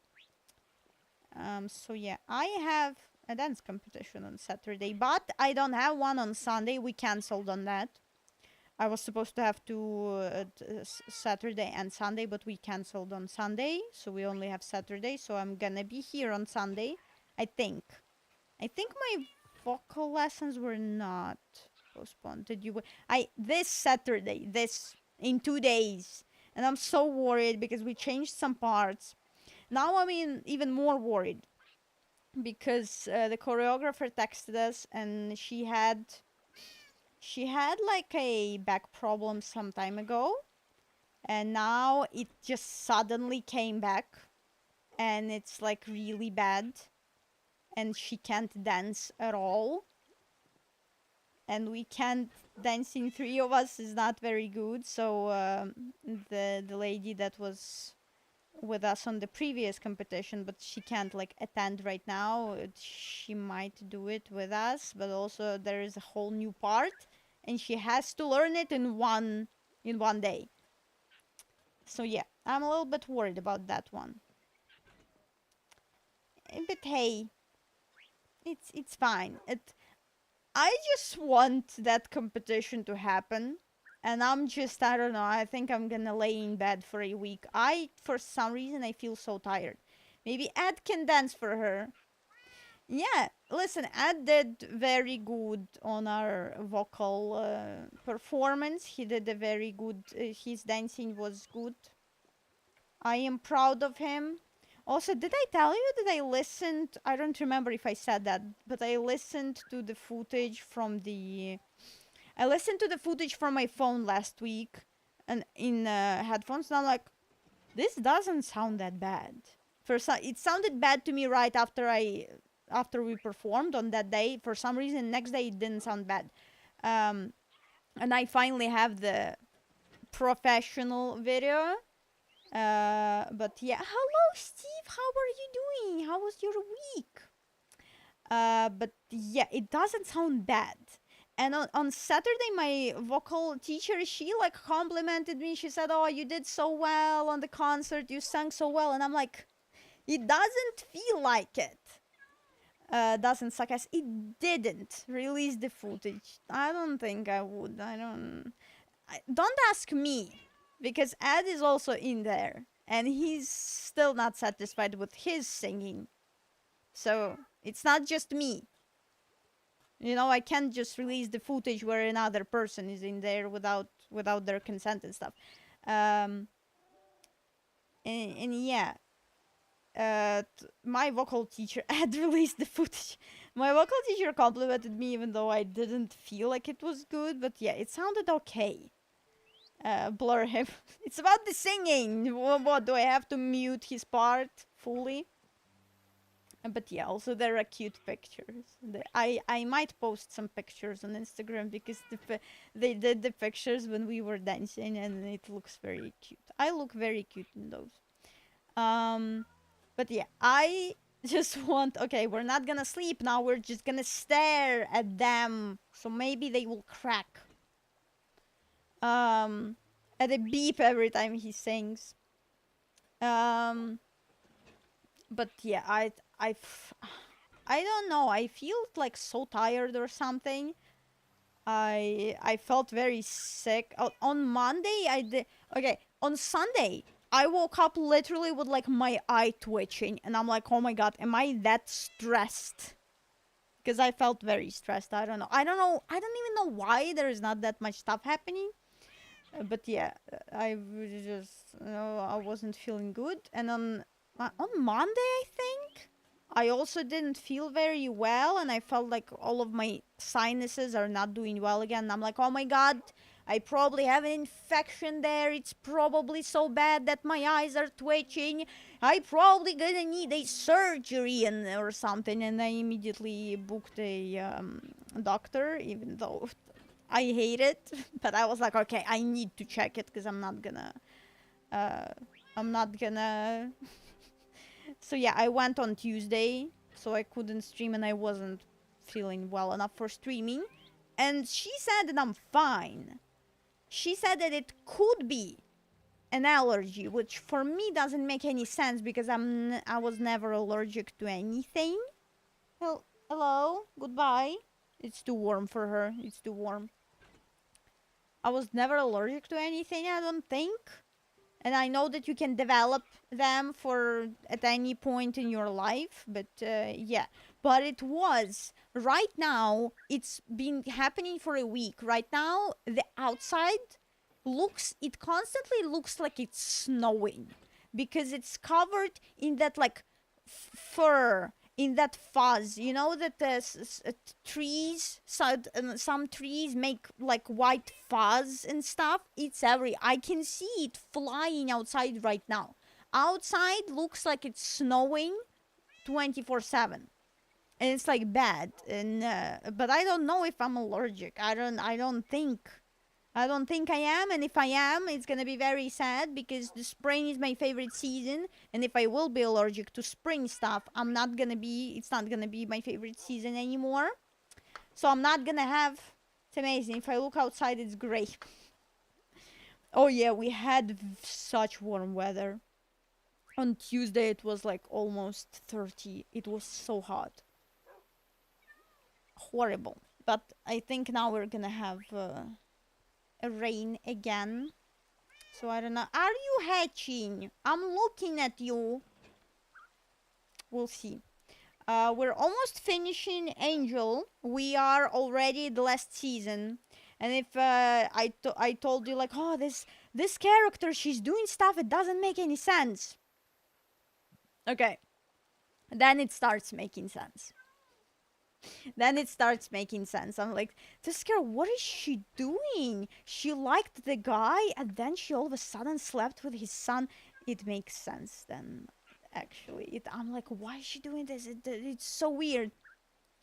So yeah, I have a dance competition on Saturday, but I don't have one on Sunday. We cancelled on that. I was supposed to have two Saturday and Sunday, but we cancelled on Sunday, so we only have Saturday. So I'm gonna be here on Sunday, I think. I think my vocal lessons were not postponed. Did you? This Saturday, this in 2 days, and I'm so worried because we changed some parts. Now I'm even more worried because the choreographer texted us and she had like a back problem some time ago, and now it just suddenly came back, and it's like really bad, and she can't dance at all, and we can't dancing three of us is not very good. So the lady that was with us on the previous competition, but she can't like attend right now. She might do it with us, but also there is a whole new part, and she has to learn it in one day. So yeah, I'm a little bit worried about that one. But hey, it's fine. I just want that competition to happen. And I don't know, I think I'm gonna lay in bed for a week. For some reason, I feel so tired. Maybe Ed can dance for her. Yeah, listen, Ed did very good on our vocal performance. He did a very good, his dancing was good. I am proud of him. Also, did I tell you that I listened? I don't remember if I said that, but I listened to the footage from the. I listened to the footage from my phone last week, and in headphones. And I'm like, this doesn't sound that bad. It sounded bad to me right after we performed on that day. For some reason, next day it didn't sound bad. And I finally have professional video. But yeah, hello Steve, how are you doing? How was your week? But yeah, it doesn't sound bad. And on Saturday, my vocal teacher, she like complimented me. She said, "Oh, you did so well on the concert. You sang so well." And I'm like, it doesn't feel like it. Doesn't suck as it didn't release the footage. I don't think I would. Don't ask me, because Ed is also in there, and he's still not satisfied with his singing. So it's not just me. You know, I can't just release the footage where another person is in there without their consent and stuff. And yeah, my vocal teacher had released the footage. My vocal teacher complimented me even though I didn't feel like it was good, but yeah, it sounded okay. Blur him. It's about the singing. What, do I have to mute his part fully? But yeah, also there are cute pictures. I might post some pictures on Instagram because they did the pictures when we were dancing and it looks very cute. I look very cute in those. But yeah, I just want, okay, we're not gonna sleep now, we're just gonna stare at them. So maybe they will crack. At a beep every time he sings. But yeah, I don't know. I feel like so tired or something. I felt very sick. On Monday, I did. Okay, on Sunday, I woke up literally with like my eye twitching, and I'm like, oh my god, am I that stressed? Because I felt very stressed. I don't know. I don't know. I don't even know why there is not that much stuff happening. But yeah, I was just, you know, I wasn't feeling good, and on Monday, I think, I also didn't feel very well, and I felt like all of my sinuses are not doing well again. I'm like, oh my god, I probably have an infection there. It's probably so bad that my eyes are twitching. I probably gonna need a surgery or something. And I immediately booked a doctor, even though I hate it. But I was like, okay, I need to check it because I'm not gonna. So yeah, I went on Tuesday, so I couldn't stream and I wasn't feeling well enough for streaming. And she said that I'm fine. She said that it could be an allergy, which for me doesn't make any sense because I was never allergic to anything. Hello, goodbye. It's too warm for her. It's too warm. I was never allergic to anything, I don't think. And I know that you can develop them for at any point in your life, but yeah. But it was right now. It's been happening for a week. Right now, the outside it constantly looks like it's snowing because it's covered in that like fur, in that fuzz. You know that trees, some trees make like white fuzz and stuff. It's I can see it flying outside right now. Outside looks like it's snowing 24/7. And it's like bad. And but I don't know if I'm allergic. I don't think I am, and if I am, it's gonna be very sad because the spring is my favorite season, and if I will be allergic to spring stuff, it's not gonna be my favorite season anymore. So I'm not gonna have, it's amazing. If I look outside, it's great. Oh yeah, we had such warm weather. On Tuesday, it was like almost 30. It was so hot. Horrible. But I think now we're gonna have rain again. So I don't know. Are you hatching? I'm looking at you. We'll see. We're almost finishing Angel. We are already the last season. And if I told you like, oh, this character, she's doing stuff, it doesn't make any sense. Okay. Then it starts making sense. Then it starts making sense. I'm like, this girl, what is she doing? She liked the guy and then she all of a sudden slept with his son. It makes sense then, actually. I'm like, why is she doing this? It's so weird.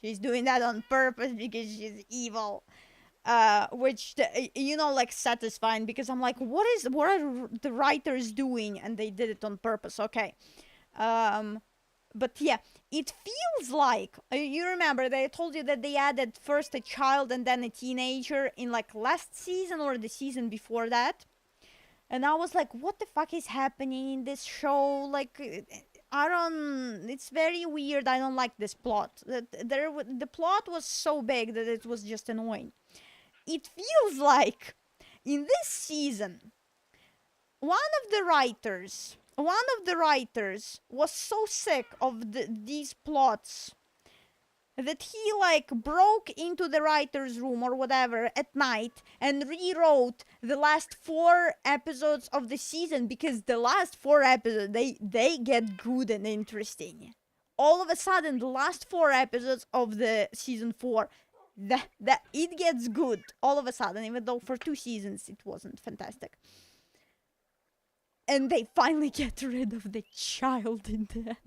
She's doing that on purpose because she's evil. which like satisfying, because I'm like, what are the writers doing? And they did it on purpose. Okay. But yeah, it feels like you remember they told you that they added first a child and then a teenager in like last season or the season before that. And I was like, what the fuck is happening in this show? Like, it's very weird. I don't like this plot. The plot was so big that it was just annoying. It feels like in this season, one of the writers was so sick of these plots that he like broke into the writer's room or whatever at night and rewrote the last 4 episodes of the season, because the last 4 episodes they get good and interesting. All of a sudden, the last 4 episodes of the season 4, that it gets good all of a sudden, even though for 2 seasons it wasn't fantastic. And they finally get rid of the child in the end.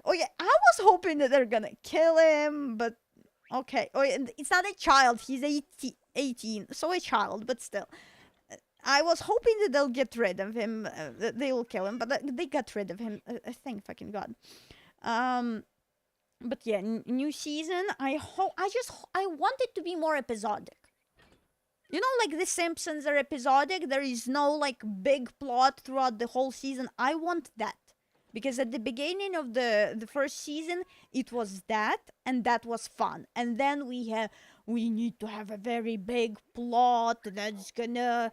Oh yeah, I was hoping that they're gonna kill him, but okay. Oh yeah, it's not a child, he's 18, so a child, but still. I was hoping that they'll get rid of him, that they will kill him, but they got rid of him, thank fucking god. But yeah, new season, I want it to be more episodic. You know, like The Simpsons are episodic, there is no like big plot throughout the whole season. I want that. Because at the beginning of the first season, it was that, and that was fun. And then we need to have a very big plot that's gonna,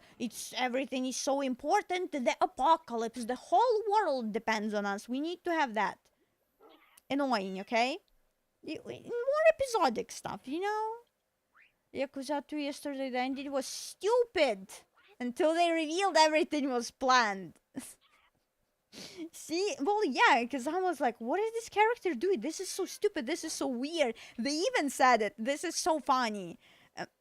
everything is so important, the apocalypse, the whole world depends on us. We need to have that. Annoying, okay? More episodic stuff, you know? Yakuza 2 yesterday, the ending was stupid until they revealed everything was planned. See, well, yeah, because I was like, what is this character doing? This is so stupid. This is so weird. They even said it. This is so funny.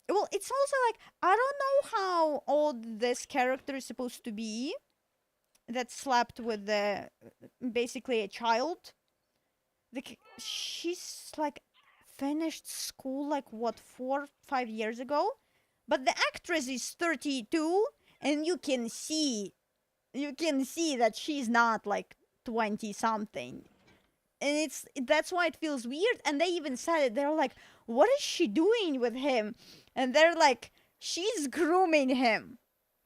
Well, it's also like, I don't know how old this character is supposed to be that slept with basically a child. She's like finished school like what, 4-5 years ago, but the actress is 32, and you can see that she's not like 20 something, and that's why it feels weird. And they even said it, they're like, what is she doing with him? And they're like, she's grooming him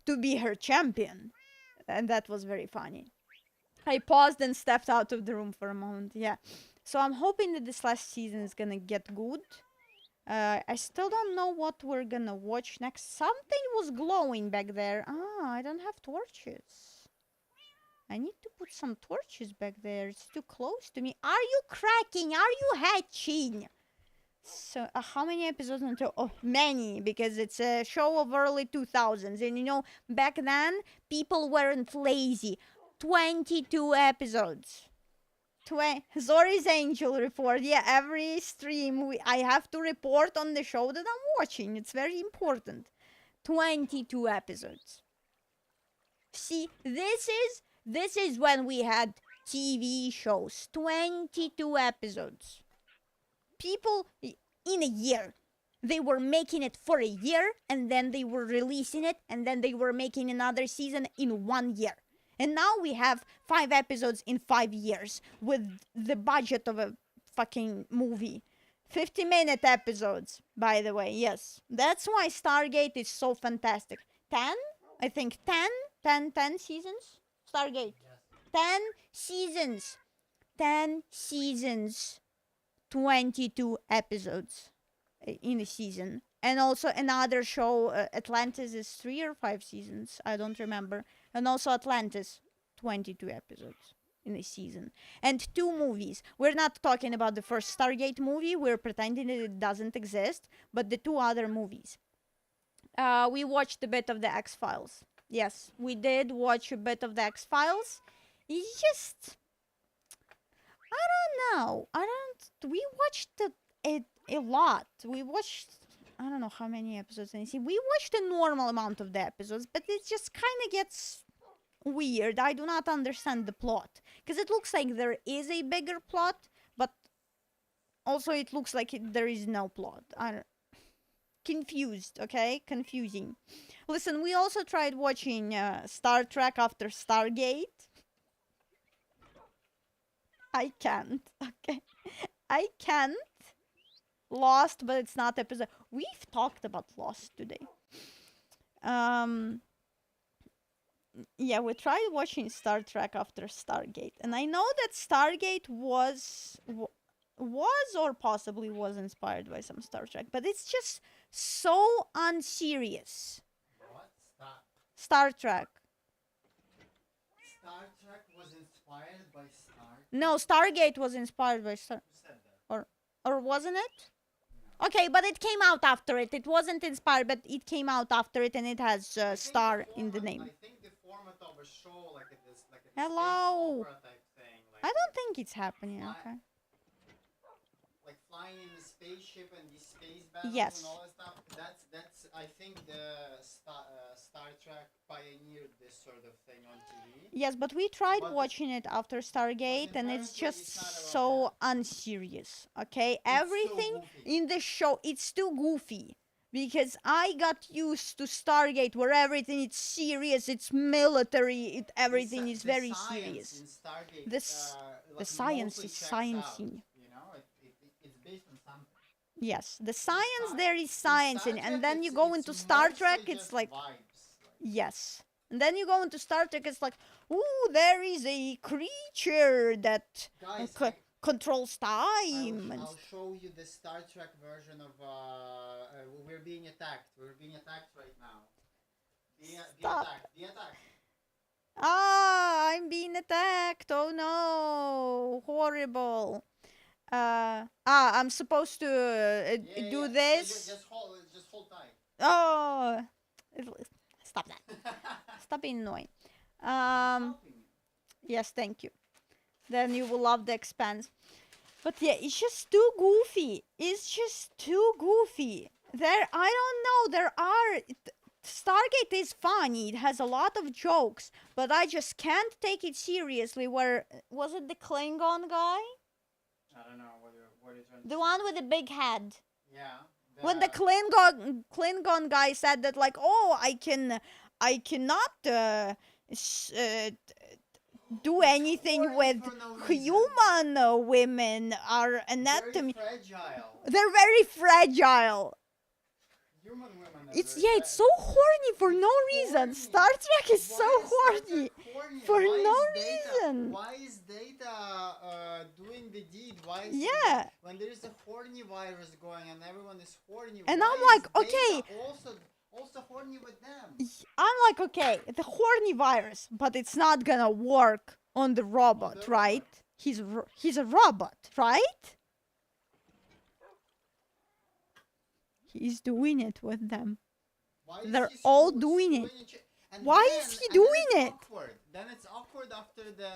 to be her champion. And that was very funny. I paused and stepped out of the room for a moment. Yeah, so I'm hoping that this last season is gonna get good. I still don't know what we're gonna watch next. Something was glowing back there. I don't have torches. I need to put some torches back there. It's too close to me. Are you cracking? Are you hatching? So, how many episodes until? Oh, many, because it's a show of early 2000s. And you know, back then, people weren't lazy. 22 episodes. Zori's Angel Report. Yeah, every stream I have to report on the show that I'm watching. It's very important. 22 episodes. See, this is when we had TV shows. 22 episodes. People in a year. They were making it for a year, and then they were releasing it, and then they were making another season in 1 year. And now we have 5 episodes in 5 years with the budget of a fucking movie. 50-minute episodes, by the way, yes. That's why Stargate is so fantastic. 10? I think 10 seasons? Stargate. Yes. 10 seasons. 10 seasons. 22 episodes in a season. And also another show, Atlantis, is 3 or 5 seasons. I don't remember. And also Atlantis, 22 episodes in a season. And 2 movies. We're not talking about the first Stargate movie. We're pretending that it doesn't exist. But the 2 other movies. We watched a bit of the X-Files. Yes, we did watch a bit of the X-Files. It's just, I don't know. We watched it a lot. We watched, I don't know how many episodes. And see, we watched a normal amount of the episodes, but it just kind of gets weird. I do not understand the plot, because it looks like there is a bigger plot, but also it looks like there is no plot. confused, okay? Confusing. Listen, we also tried watching Star Trek after Stargate. I can't, okay? I can't. Lost, but it's not episode. We've talked about Lost today. Yeah, we tried watching Star Trek after Stargate, and I know that Stargate was or possibly was inspired by some Star Trek, but it's just so unserious. What? Star Trek. Star Trek was inspired by Star. No, Stargate was inspired by Star. Who said that? Or wasn't it? Okay, but it came out after it. It wasn't inspired, but it came out after it, and it has star in the name. I think the format of a show like this, like a Hello. space opera type thing. Like I don't think it's happening. Why? Okay. Like flying in a spaceship and these space battles Yes. and all that stuff. That's I think the Star Trek pioneered this sort of thing on TV. Yes, but we tried But- watching it after Stargate, and it's apparently just it's not about so unserious. Okay, everything goofy. in the show it's too goofy because I got used to Stargate where everything is serious, it's military, everything is very serious. In Stargate, The science mostly is checks sciencing. out, you know, it's based on something. Yes, the science Sci- there is science, in Star and Trek, then you it's- go it's into Star mostly Trek, it's just like vibes. yes. And then you go into Star Trek, it's like, ooh, there is a creature that Guys, controls time. I'll show you the Star Trek version of we're being attacked. We're being attacked right now. Be Stop. attacked. Be attacked. Ah, I'm being attacked. Oh no, horrible. I'm supposed to do this. Just hold tight. Oh, stop that. Stop being annoying. Helping you. Yes, thank you. Then you will love The Expanse. But yeah, it's just too goofy. It's just too goofy. I don't know. Stargate is funny. It has a lot of jokes, but I just can't take it seriously. Was it the Klingon guy? I don't know what you're trying to The say. one with the big head. Yeah. When the Klingon guy said that, like, oh, I cannot do anything horny with for no reason. human women. Our anatomy, Very fragile. they're very fragile. Human women. Are It's very it's so fragile. horny for no It's reason. horny. Star Trek is Why so is Star horny. Trek horny? for Why no is Data- reason. Why is Data doing the deed? Why is Yeah. when there is a horny virus going and everyone is horny? And why I'm is like, Data okay. Also horny with them. I'm like, okay, the horny virus, but it's not gonna work on the robot, the right? robot. He's a robot, right? He's doing it with them. Why is They're he all screw- doing screwing it. each- and Why then- is he and then doing it's it? Awkward. Then it's awkward after the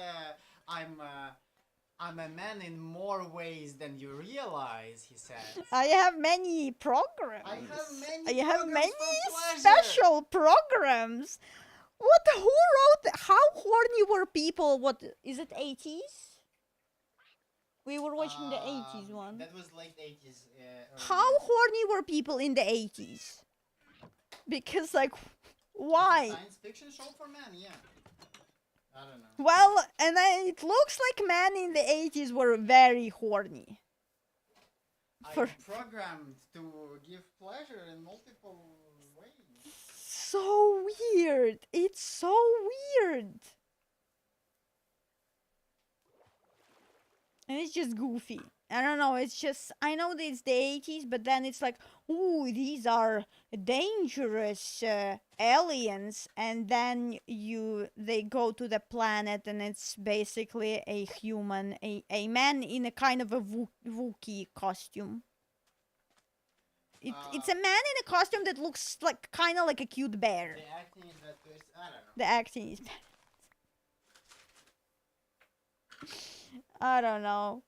I'm a man in more ways than you realize, he says. I have many programs. I have many I have programs many for pleasure. special programs. Who wrote? How horny were people? What is it? 80s? We were watching the 80s one. That was late 80s. How horny were people in the 80s? Because like, why? Science fiction show for men, yeah. I don't know. Well, and it looks like men in the 80s were very horny. For- I'm programmed to give pleasure in multiple ways. So weird. It's so weird. And it's just goofy. I don't know, it's just, I know that it's the 80s, but then it's like, ooh, these are dangerous aliens, and then they go to the planet, and it's basically a human, a man in a kind of a Wookiee costume. It's a man in a costume that looks like, kind of like a cute bear. The acting is that good. I don't know. The acting is bad. I don't know.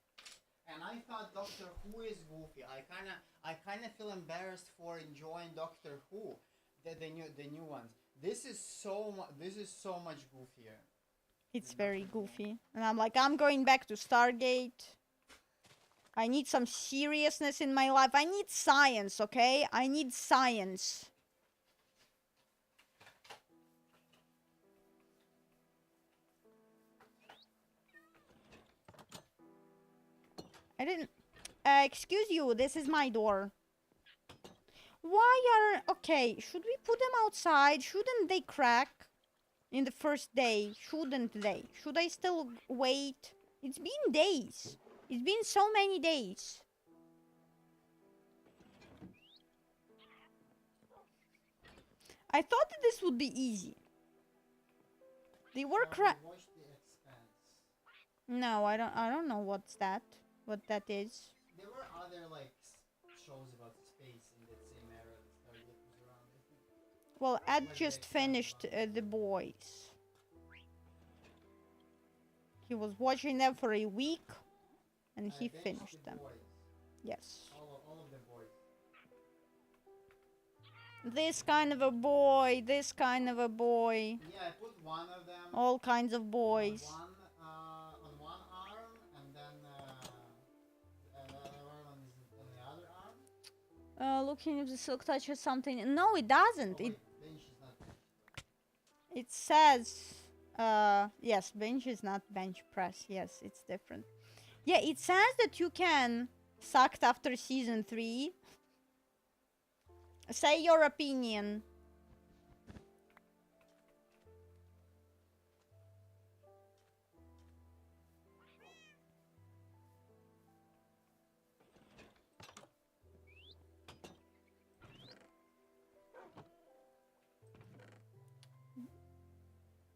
And I thought Doctor Who is goofy. I kinda feel embarrassed for enjoying Doctor Who, the new ones. This is so much goofier. It's very goofy. And I'm like, I'm going back to Stargate. I need some seriousness in my life. I need science, okay? I need science. I didn't... excuse you, this is my door. Why are... Okay, should we put them outside? Shouldn't they crack in the first day? Shouldn't they? Should I still wait? It's been days. It's been so many days. I thought that this would be easy. They were Watch The Expanse. No, I don't know what's that. What that is. There were other like shows about space in that same era that Stargate was around. I think. Well, Ed Like just The finished Expanse. The Boys. He was watching them for a week, and he Binged finished The them. Boys. Yes. All of the boys. This kind of a boy. This kind of a boy. Yeah, I put one of them. All kinds of boys. On one arm, and then another one is on the other arm. Looking if the silk touches something. No, it doesn't. Oh, wait, bench is not bench. It says, yes, bench is not bench press. Yes, it's different. Yeah, it says that you can sucked after season 3. Say your opinion.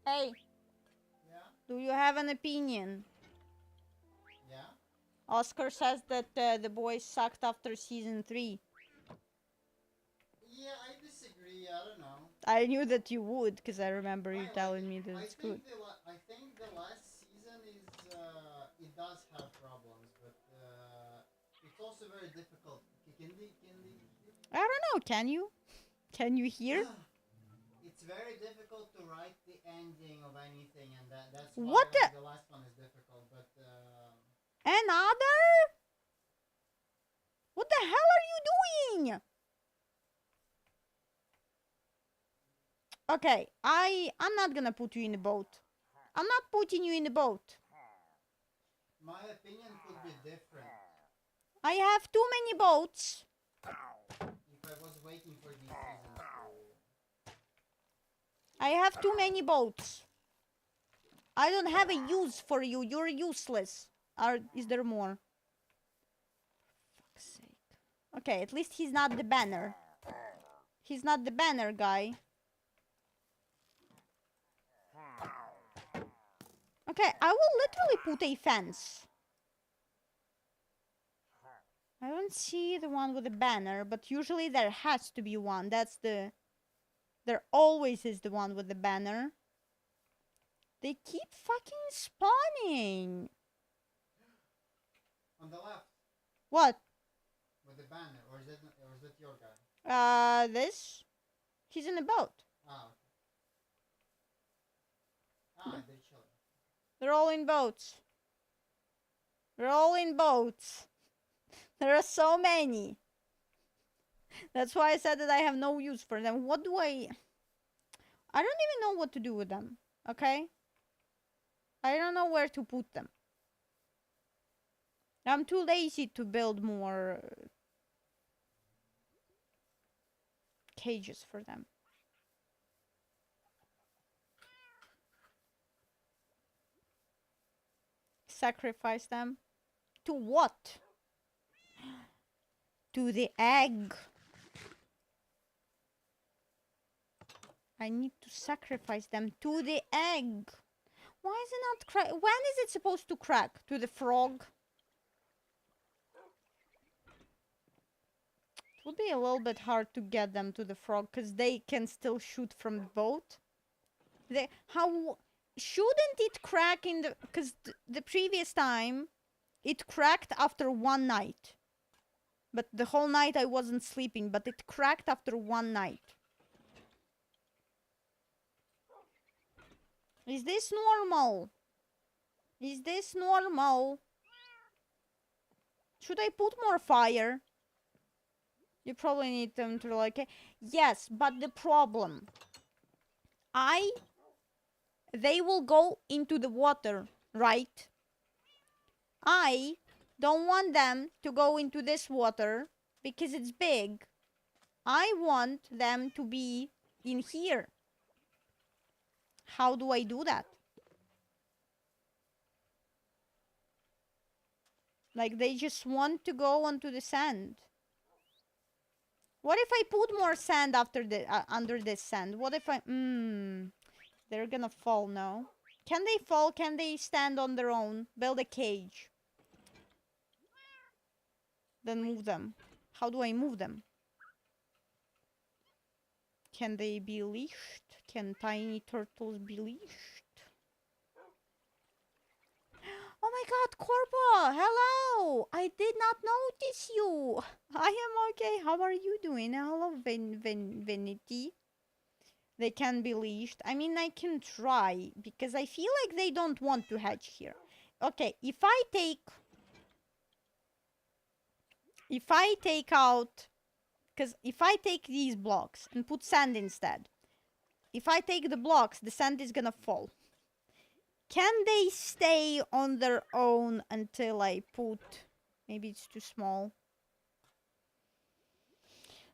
Hey, Yeah, do you have an opinion? yeah. Oscar says that the boys sucked after season 3. Yeah, I disagree. I don't know. I knew that you would, because I remember you I telling like me that it. it's good. I think the last season is it does have problems, but it's also very difficult. I don't know, can you? Can you hear? It's very difficult to write the ending of anything, and that's What why the last one is difficult. But Another? What the hell are you doing? Okay, I'm not gonna put you in the boat. I'm not putting you in the boat. my opinion could be different I have too many boats. if I was waiting for these seasons. I have too many boats. I don't have a use for you. You're useless. Is there more? Fuck's sake. Okay, at least he's not the banner. He's not the banner guy. Okay, I will literally put a fence. I don't see the one with the banner, but usually there has to be one. There always is the one with the banner. They keep fucking spawning. On the left What? with the banner, or is that your guy? This? He's in a boat. Ah, okay. They're chilling. They're all in boats. They're all in boats. There are so many. That's why I said that I have no use for them. What do I don't even know what to do with them. Okay? I don't know where to put them. I'm too lazy to build more cages for them. Sacrifice them. To what? To the egg. I need to sacrifice them to the egg. Why is it not crack? When is it supposed to crack? To the frog? It would be a little bit hard to get them to the frog because they can still shoot from the boat. How shouldn't it crack in the? Because the previous time, it cracked after one night. But the whole night I wasn't sleeping. But it cracked after one night. Is this normal? Is this normal? Should I put more fire? You probably need them to like... Yes, but the problem... They will go into the water, right? I don't want them to go into this water because it's big. I want them to be in here. How do I do that? Like, they just want to go onto the sand. What if I put more sand after the under this sand? What if I... They're gonna fall now. Can they fall? Can they stand on their own? Build a cage. Then move them. How do I move them? Can they be leashed? Can tiny turtles be leashed? Oh my god, Corpo! Hello! I did not notice you! I am okay. How are you doing? Hello, Venity. They can be leashed. I mean, I can try, because I feel like they don't want to hatch here. Okay, if I take out... Because if I take these blocks and put sand instead, if I take the blocks, the sand is gonna fall. Can they stay on their own until I put... Maybe it's too small.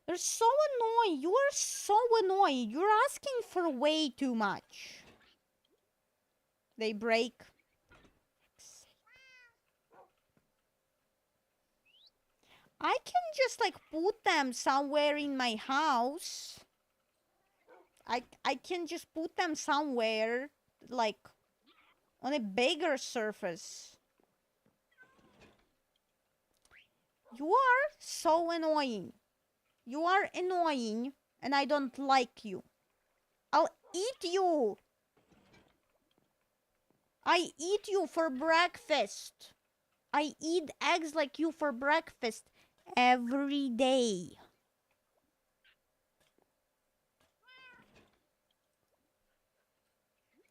They're so annoying. You are so annoying. You're asking for way too much. They break. I can just like put them somewhere in my house. I can just put them somewhere like on a bigger surface. You are so annoying. You are annoying and I don't like you. I'll eat you. I eat you for breakfast. I eat eggs like you for breakfast every day.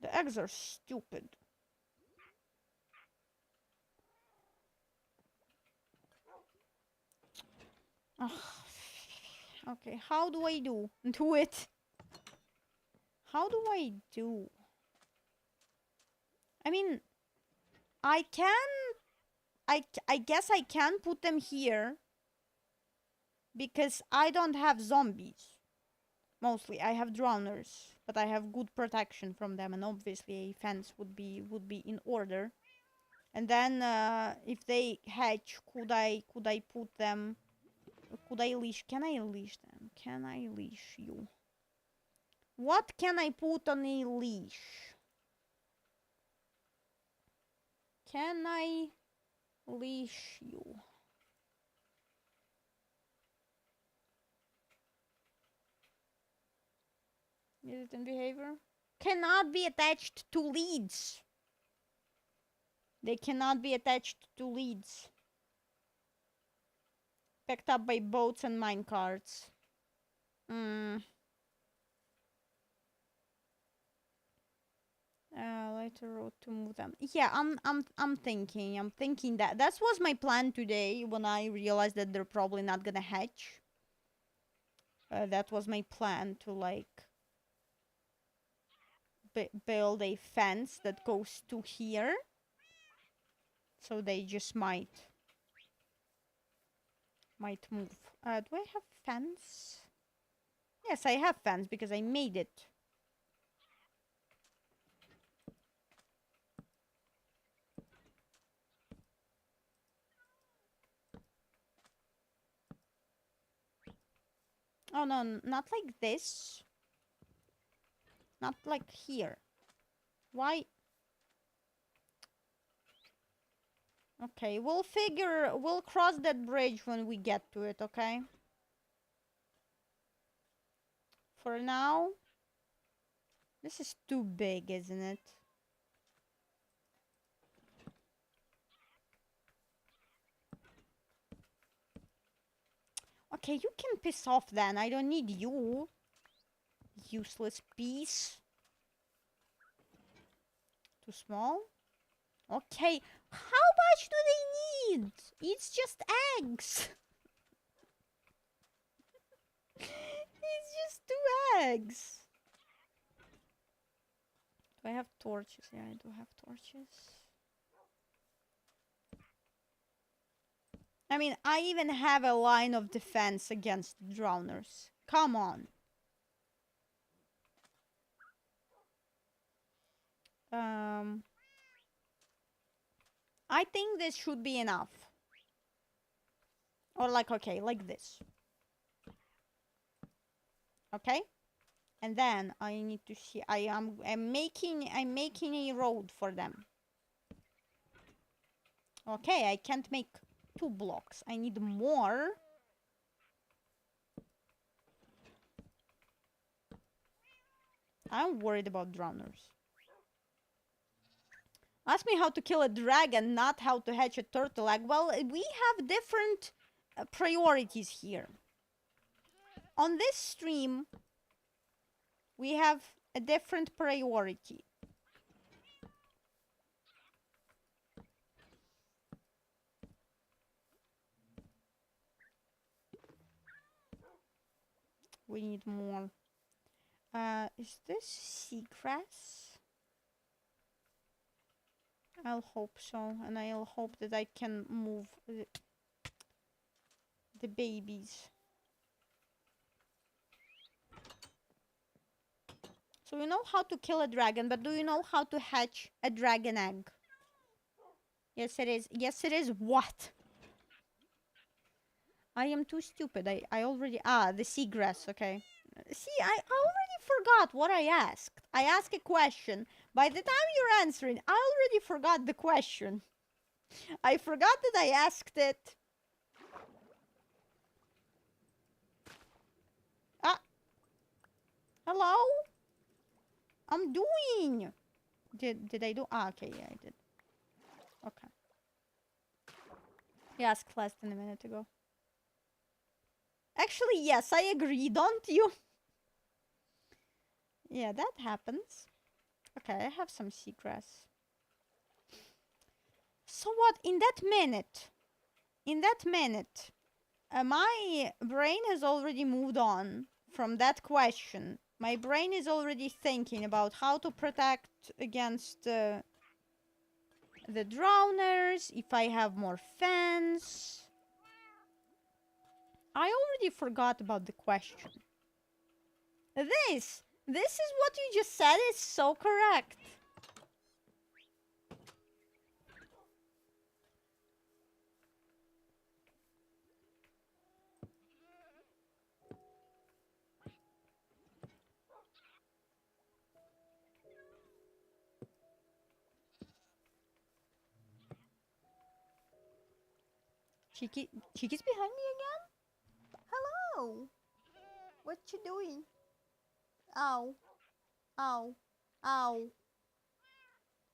The eggs are stupid. Ugh. Okay, how do I do it? How do I do? I mean, I guess I can put them here because I don't have zombies. Mostly, I have drowners, but I have good protection from them, and obviously a fence would be in order. And then, if they hatch, could I put them? Could I leash? Can I leash them? Can I leash you? What can I put on a leash? Can I leash you? Is it in behavior? Cannot be attached to leads. They cannot be attached to leads. Picked up by boats and minecarts. Later road to move them. Yeah, I'm thinking that was my plan today when I realized that they're probably not gonna hatch. That was my plan to like build a fence that goes to here. So they just might move. Do I have fence? Yes, I have fence because I made it. Oh no, not like this. Not like here. Why? Okay, we'll cross that bridge when we get to it, okay? For now, this is too big, isn't it? Okay, you can piss off then. I don't need you. Useless piece. Too small? Okay, how much do they need? It's just eggs. It's just 2 eggs. Do I have torches? Yeah, I do have torches. I mean, I even have a line of defense against drowners. Come on. I think this should be enough. Or like, okay, like this. Okay? And then I need to see, I'm making a road for them. Okay, I can't make 2 blocks. I need more. I'm worried about drowners. Ask me how to kill a dragon, not how to hatch a turtle egg. Well, we have different priorities here. On this stream, we have a different priority. We need more. Is this seagrass? I'll hope so, and I'll hope that I can move the babies. So you know how to kill a dragon, but do you know how to hatch a dragon egg? Yes, it is. Yes, it is. What? I am too stupid. I already... Ah, the seagrass, okay. See, I already forgot what I asked. I asked a question. By the time you're answering, I already forgot the question. I forgot that I asked it. Ah. Hello? I'm doing. Did I do? Ah, okay, yeah, I did. Okay. You asked less than a minute ago. Actually, yes, I agree, don't you? Yeah, that happens. Okay, I have some seagrass. So what? In that minute, my brain has already moved on from that question. My brain is already thinking about how to protect against the drowners, if I have more fence. I already forgot about the question. This is what you just said is so correct. Chiki's behind me again? Hello. What you doing? Ow. Ow. Ow.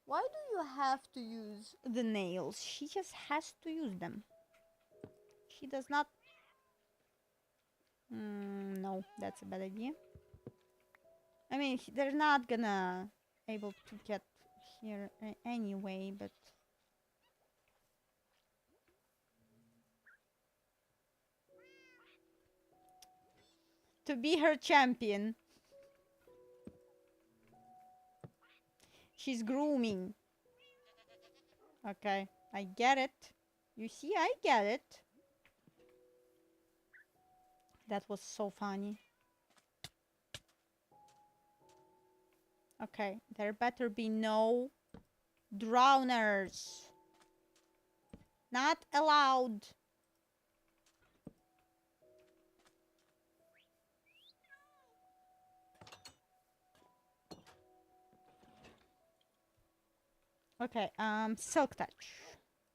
Why do you have to use the nails? She just has to use them. She does not... no, that's a bad idea. I mean, they're not gonna able to get here anyway, but... To be her champion. She's grooming. Okay, I get it. You see, I get it. That was so funny. Okay, there better be no drowners. Not allowed. Okay, Silk Touch.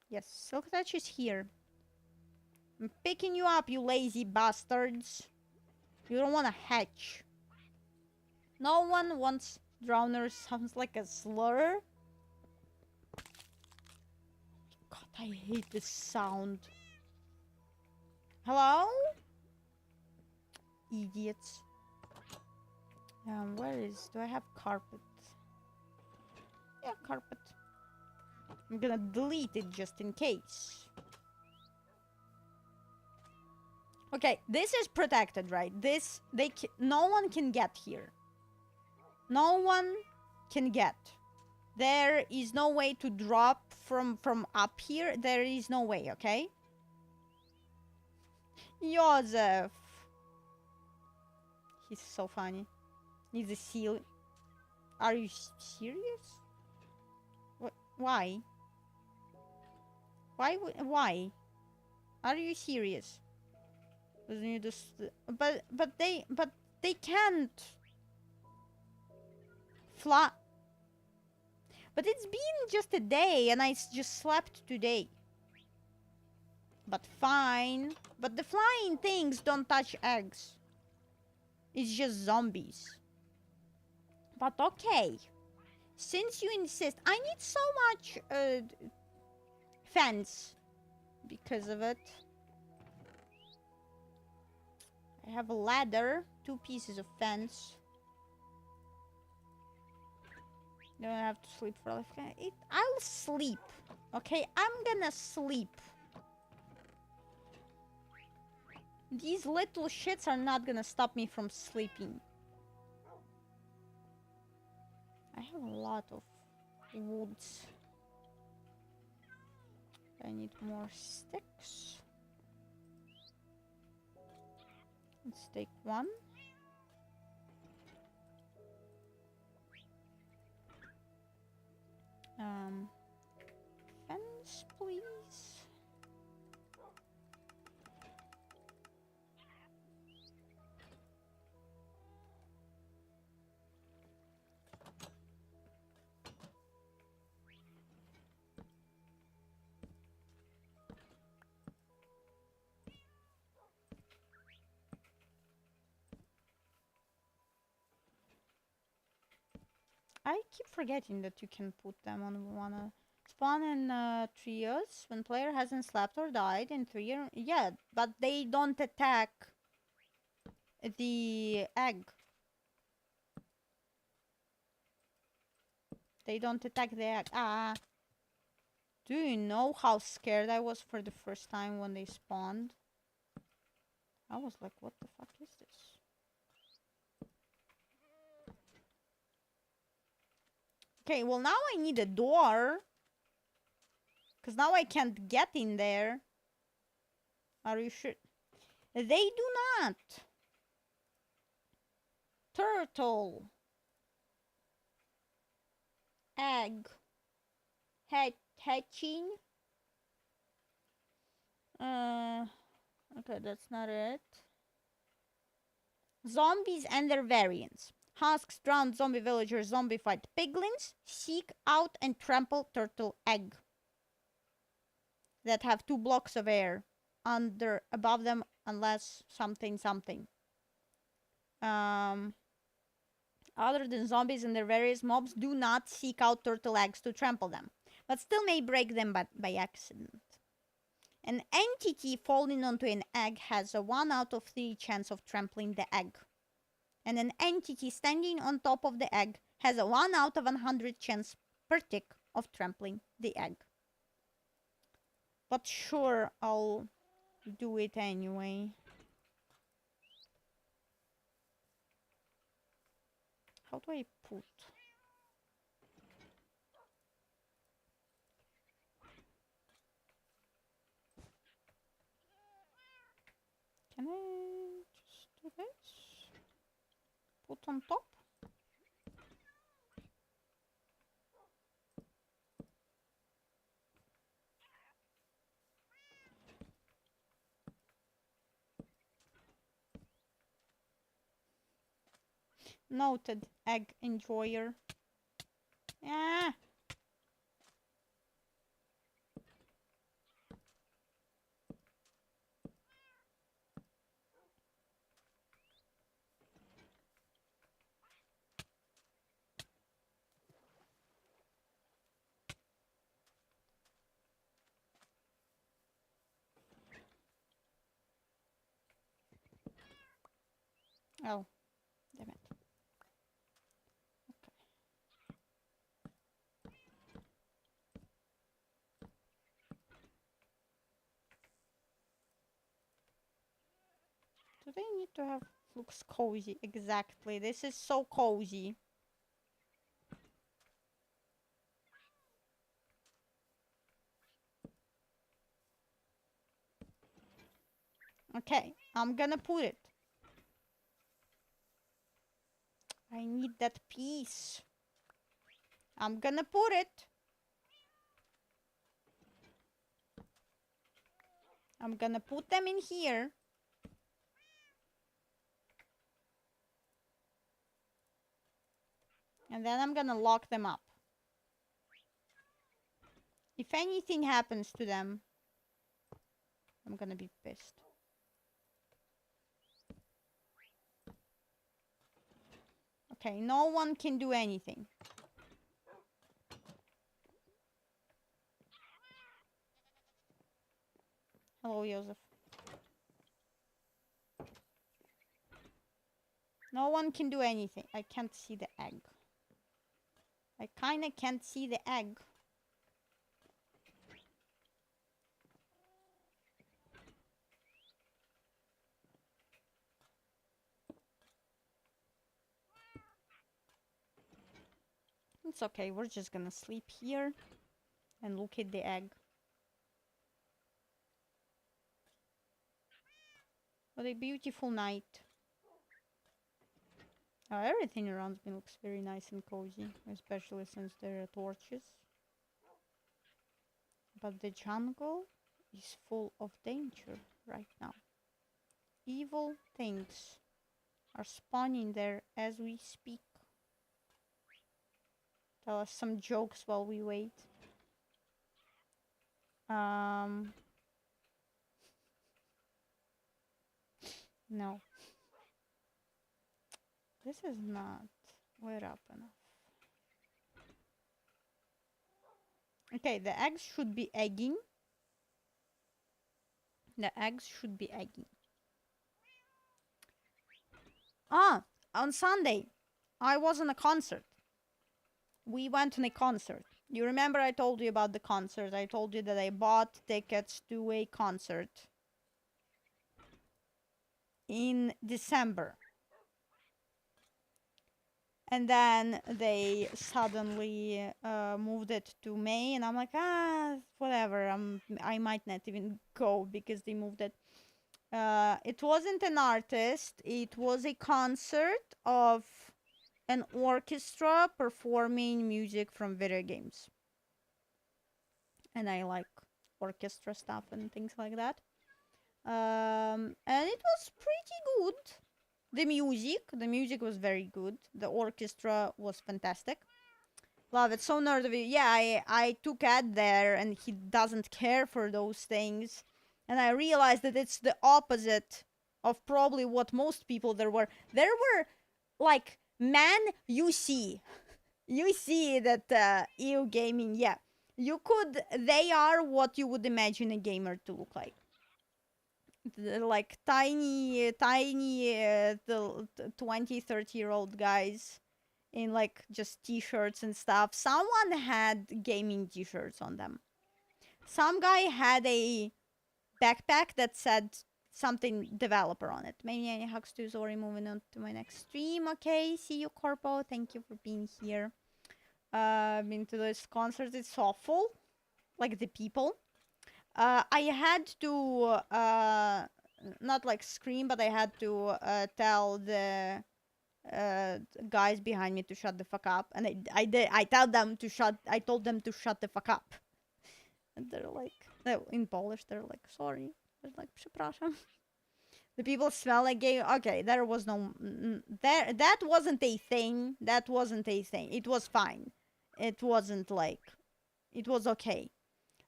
Yes, Silk Touch is here. I'm picking you up, you lazy bastards. You don't want to hatch. No one wants drowners. Sounds like a slur. God, I hate this sound. Hello? Idiots. Where is... Do I have carpet? Yeah, carpet. I'm gonna delete it just in case. Okay, this is protected, right? This, no one can get here. No one can get. There is no way to drop from up here. There is no way, okay? Joseph. He's so funny. He's a seal. Are you serious? What? Why? Why? Are you serious? Doesn't you just? But they can't fly. But it's been just a day, and I just slept today. But fine. But the flying things don't touch eggs. It's just zombies. But okay. Since you insist, I need so much fence because of it. I have a ladder, 2 pieces of fence. Don't have to sleep for life. I'll sleep. Okay, I'm gonna sleep. These little shits are not gonna stop me from sleeping. I have a lot of woods. I need more sticks. Let's take 1. Fence, please. I keep forgetting that you can put them on one. Spawn in 3 years when player hasn't slept or died in 3 years. Yeah, but they don't attack the egg. They don't attack the egg. Ah. Do you know how scared I was for the first time when they spawned? I was like, what the fuck is this? Okay, well now I need a door. Because now I can't get in there. Are you sure? They do not. Turtle. Egg. Hatching. Okay, that's not it. Zombies and their variants. Husks, drowned zombie villagers, zombified piglins, seek out and trample turtle egg. That have 2 blocks of air above them unless something. Other than zombies and their various mobs do not seek out turtle eggs to trample them, but still may break them by accident. An entity falling onto an egg has a 1 out of 3 chance of trampling the egg. And an entity standing on top of the egg has a 1 out of 100 chance per tick of trampling the egg. But sure, I'll do it anyway. How do I put? Can I just do this? Put on top? Noted, egg enjoyer. Ah! Oh, damn it. Okay. Do they need to have... Looks cozy. Exactly. This is so cozy. Okay, I'm gonna put it. I need that piece. I'm gonna put it. I'm gonna put them in here. And then I'm gonna lock them up. If anything happens to them, I'm gonna be pissed. Okay, no one can do anything. Hello, Joseph. No one can do anything. I can't see the egg. I kinda can't see the egg. It's okay, we're just gonna sleep here and look at the egg. What a beautiful night. Everything around me looks very nice and cozy, especially since there are torches. But the jungle is full of danger right now. Evil things are spawning there as we speak. Tell us some jokes while we wait. No. This is not lit up enough. Okay, the eggs should be egging. The eggs should be egging. Ah, on Sunday, I was on a concert. We went on a concert. You remember I told you about the concert? I told you that I bought tickets to a concert in December. And then they suddenly moved it to May, and I'm like, whatever. I might not even go because they moved it. It wasn't an artist. It was a concert of an orchestra performing music from video games. And I like orchestra stuff and things like that. And it was pretty good. The music was very good. The orchestra was fantastic. Love it. So nerd of you. Yeah, I took Ed there and he doesn't care for those things. And I realized that it's the opposite of probably what most people there were. There were, like, man, you see that EU gaming, yeah. They are what you would imagine a gamer to look like. Like tiny the 20, 30-year-old guys in like just t-shirts and stuff. Someone had gaming t-shirts on them. Some guy had a backpack that said something developer on it. Maybe any hugs to Zori. Moving on to my next stream. Okay, see you, Corpo. Thank you for being here. Been to this concert. It's awful. Like the people. I had to not like scream, but I had to tell the guys behind me to shut the fuck up, and I did. I told them to shut the fuck up, and they're like, in Polish, they're like, sorry. They're like, przepraszam. The people smell like gay. Okay, there was no there. That wasn't a thing. It was fine. It wasn't like, it was okay.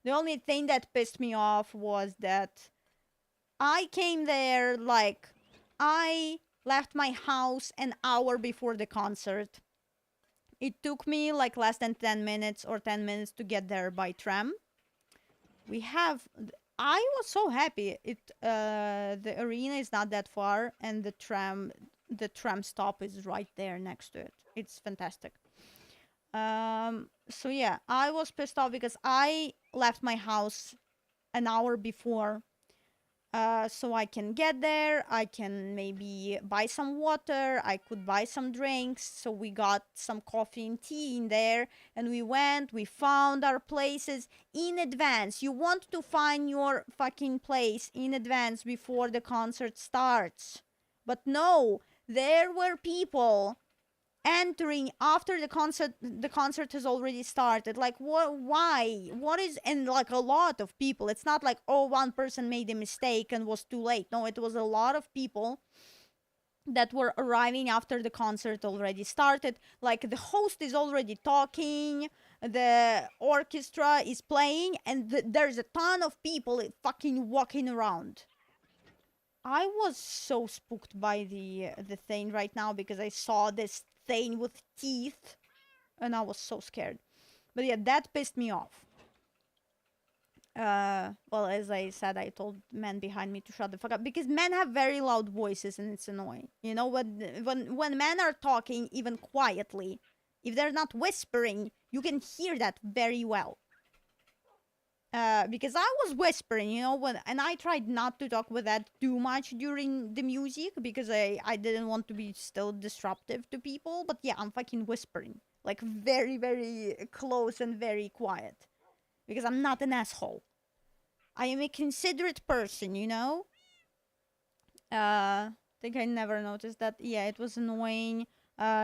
The only thing that pissed me off was that I came there, like, I left my house an hour before the concert. It took me like less than 10 minutes or 10 minutes to get there by tram. I was so happy. The arena is not that far, and the tram stop is right there next to it. It's fantastic. So yeah, I was pissed off because I left my house an hour before So I can get there, I can maybe buy some water, I could buy some drinks. So we got some coffee and tea in there, and we found our places in advance. You want to find your fucking place in advance before the concert starts. But no, there were people entering after the concert has already started. Like, why, what is, and like a lot of people. It's not like, oh, one person made a mistake and was too late. No, it was a lot of people that were arriving after the concert already started. Like, the host is already talking, the orchestra is playing, and there's a ton of people fucking walking around. I was so spooked by the thing right now because I saw this thing with teeth, and I was so scared. But yeah, that pissed me off. Well, as I said, I told men behind me to shut the fuck up because men have very loud voices and it's annoying. You know, when men are talking even quietly, if they're not whispering, you can hear that very well. Because I was whispering, you know, and I tried not to talk with that too much during the music because I didn't want to be still disruptive to people. But yeah, I'm fucking whispering, like very, very close and very quiet, because I'm not an asshole. I am a considerate person, you know. I think I never noticed that. Yeah, it was annoying.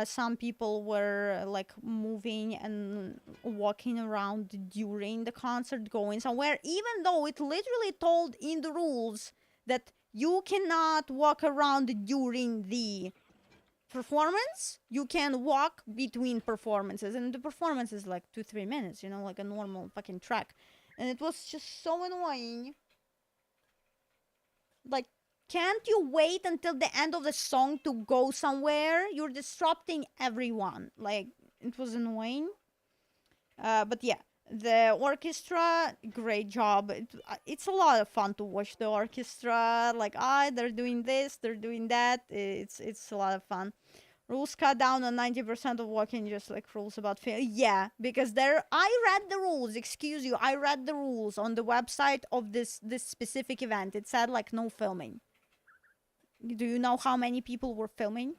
Some people were like moving and walking around during the concert, going somewhere, even though it literally told in the rules that you cannot walk around during the performance. You can walk between performances, and the performance is like 2-3 minutes, you know, like a normal fucking track. And it was just so annoying. Like, can't you wait until the end of the song to go somewhere? You're disrupting everyone. Like, it was annoying. But yeah, the orchestra, great job. It's a lot of fun to watch the orchestra. Like, they're doing this, they're doing that. It's a lot of fun. Rules cut down on 90% of walking, just like rules about yeah, because I read the rules. Excuse you, I read the rules on the website of this specific event. It said like no filming. Do you know how many people were filming?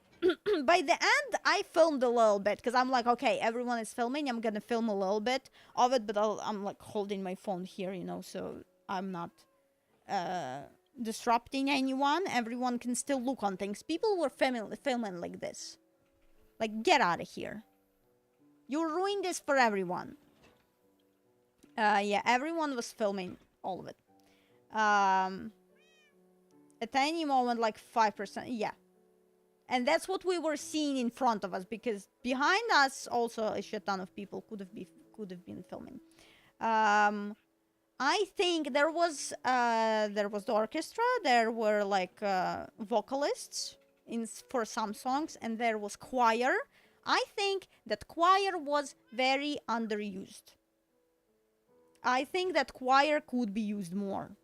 By the end, I filmed a little bit because I'm like, okay, everyone is filming. I'm gonna film a little bit of it, but I'm like holding my phone here, you know, so I'm not disrupting anyone. Everyone can still look on things. People were filming like this. Like, get out of here. You ruined this for everyone. Yeah, everyone was filming all of it. At any moment, like 5%. Yeah. And that's what we were seeing in front of us, because behind us also a shit ton of people could have been filming. I think there was the orchestra, there were like vocalists for some songs, and there was choir. I think that choir was very underused. I think that choir could be used more.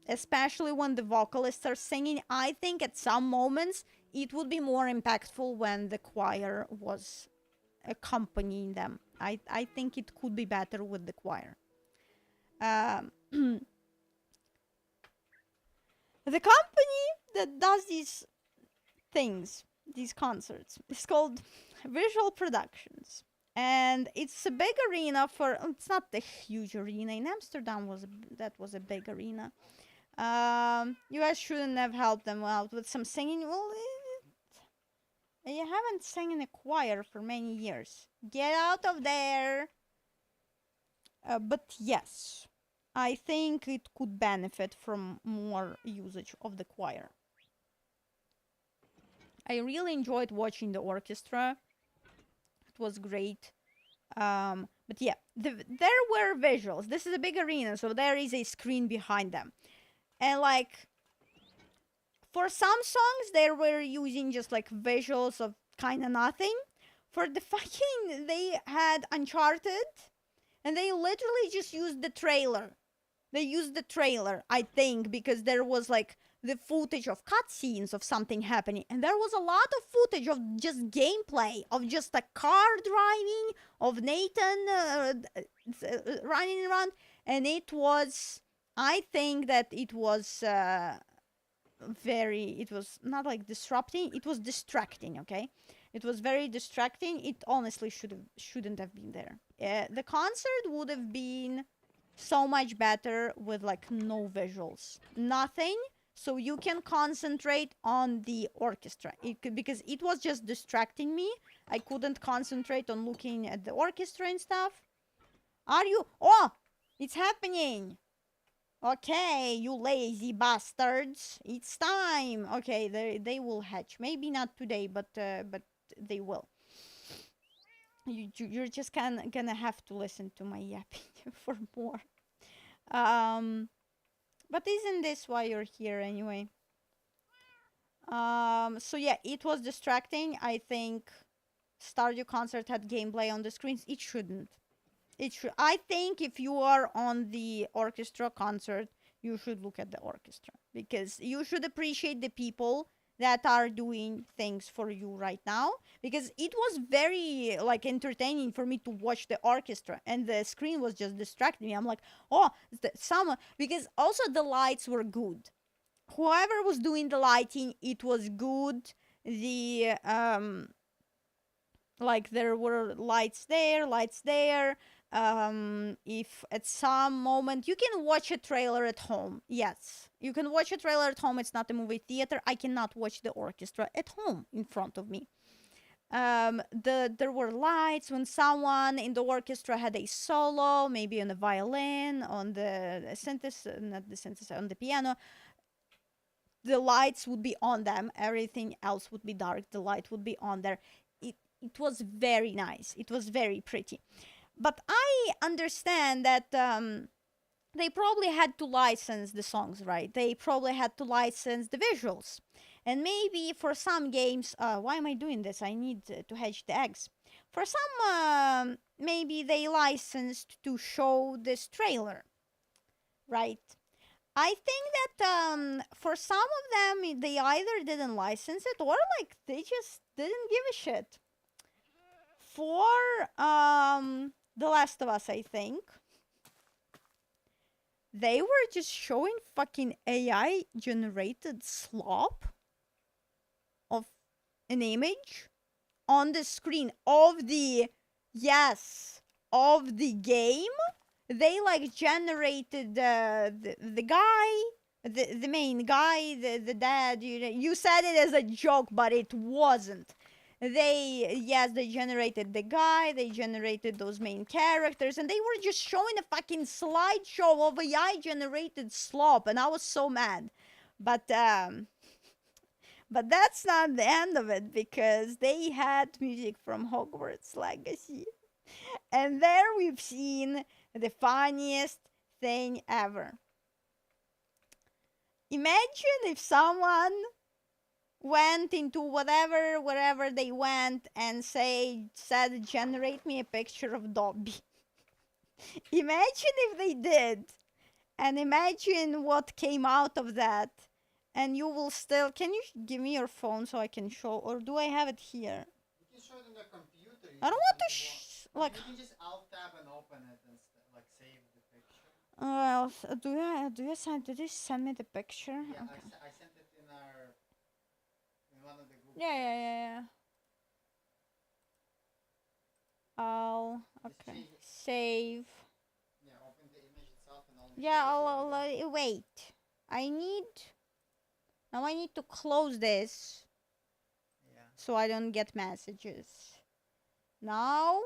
Especially when the vocalists are singing. I think at some moments it would be more impactful when the choir was accompanying them. I think it could be better with the choir. The company that does these things, these concerts, is called Visual Productions. And it's a big arena for... It's not the huge arena. In Amsterdam that was a big arena. You guys shouldn't have helped them out with some singing. Well, you haven't sang in a choir for many years. Get out of there. But yes, I think it could benefit from more usage of the choir. I really enjoyed watching the orchestra. It was great. But yeah, there were visuals. This is a big arena, so there is a screen behind them. And like, for some songs, they were using just like visuals of kind of nothing. For the fucking, they had Uncharted, and they literally just used the trailer. They used the trailer, I think, because there was like the footage of cutscenes of something happening, and there was a lot of footage of just gameplay, of just a car driving, of Nathan running around, and it was I think that it was it was not like disrupting, it was distracting, okay? It was very distracting. It honestly shouldn't have been there. The concert would have been so much better with like no visuals, nothing, so you can concentrate on the orchestra. Because it was just distracting me. I couldn't concentrate on looking at the orchestra and stuff. Are you? Oh, it's happening. Okay, you lazy bastards. It's time. Okay, they will hatch. Maybe not today, but they will. You're just gonna have to listen to my yapping for more. But isn't this why you're here anyway? So yeah, it was distracting. I think Stardew Concert had gameplay on the screens. It shouldn't. I think if you are on the orchestra concert, you should look at the orchestra, because you should appreciate the people that are doing things for you right now, because it was very like entertaining for me to watch the orchestra, and the screen was just distracting me. I'm like, oh, someone, because also the lights were good. Whoever was doing the lighting, it was good. The like there were lights there. If at some moment you can watch a trailer at home, yes, you can watch a trailer at home. It's not a movie theater. I cannot watch the orchestra at home in front of me. There were lights when someone in the orchestra had a solo, maybe on the violin, on the synthesizer, not the synthesizer, on the piano. The lights would be on them. Everything else would be dark. The light would be on there. It was very nice. It was very pretty. But I understand that they probably had to license the songs, right? They probably had to license the visuals. And maybe for some games, why am I doing this? I need to hatch the eggs. For some, maybe they licensed to show this trailer, right? I think that for some of them, they either didn't license it or like they just didn't give a shit. For The Last of Us, I think they were just showing fucking AI generated slop of an image on the screen of the game. They like generated the guy, the main guy, the dad. You said it as a joke, but it wasn't. They generated the guy, they generated those main characters, and they were just showing a fucking slideshow of AI generated slop, and I was so mad. But that's not the end of it, because they had music from Hogwarts Legacy. And there we've seen the funniest thing ever. Imagine if someone went into wherever they went and said generate me a picture of Dobby. Imagine if they did, and imagine what came out of that. And you will still, can you give me your phone so I can show, or do I have it here? You can show it on the computer. I don't want to like. You can just alt tab and open it and like save the picture. Did you send me the picture? Yeah, okay. I sent it in one of the groups. Yeah. I'll okay. Save. Yeah, open the image itself and all. Yeah, I'll wait. I need to close this. Yeah. So I don't get messages. Now.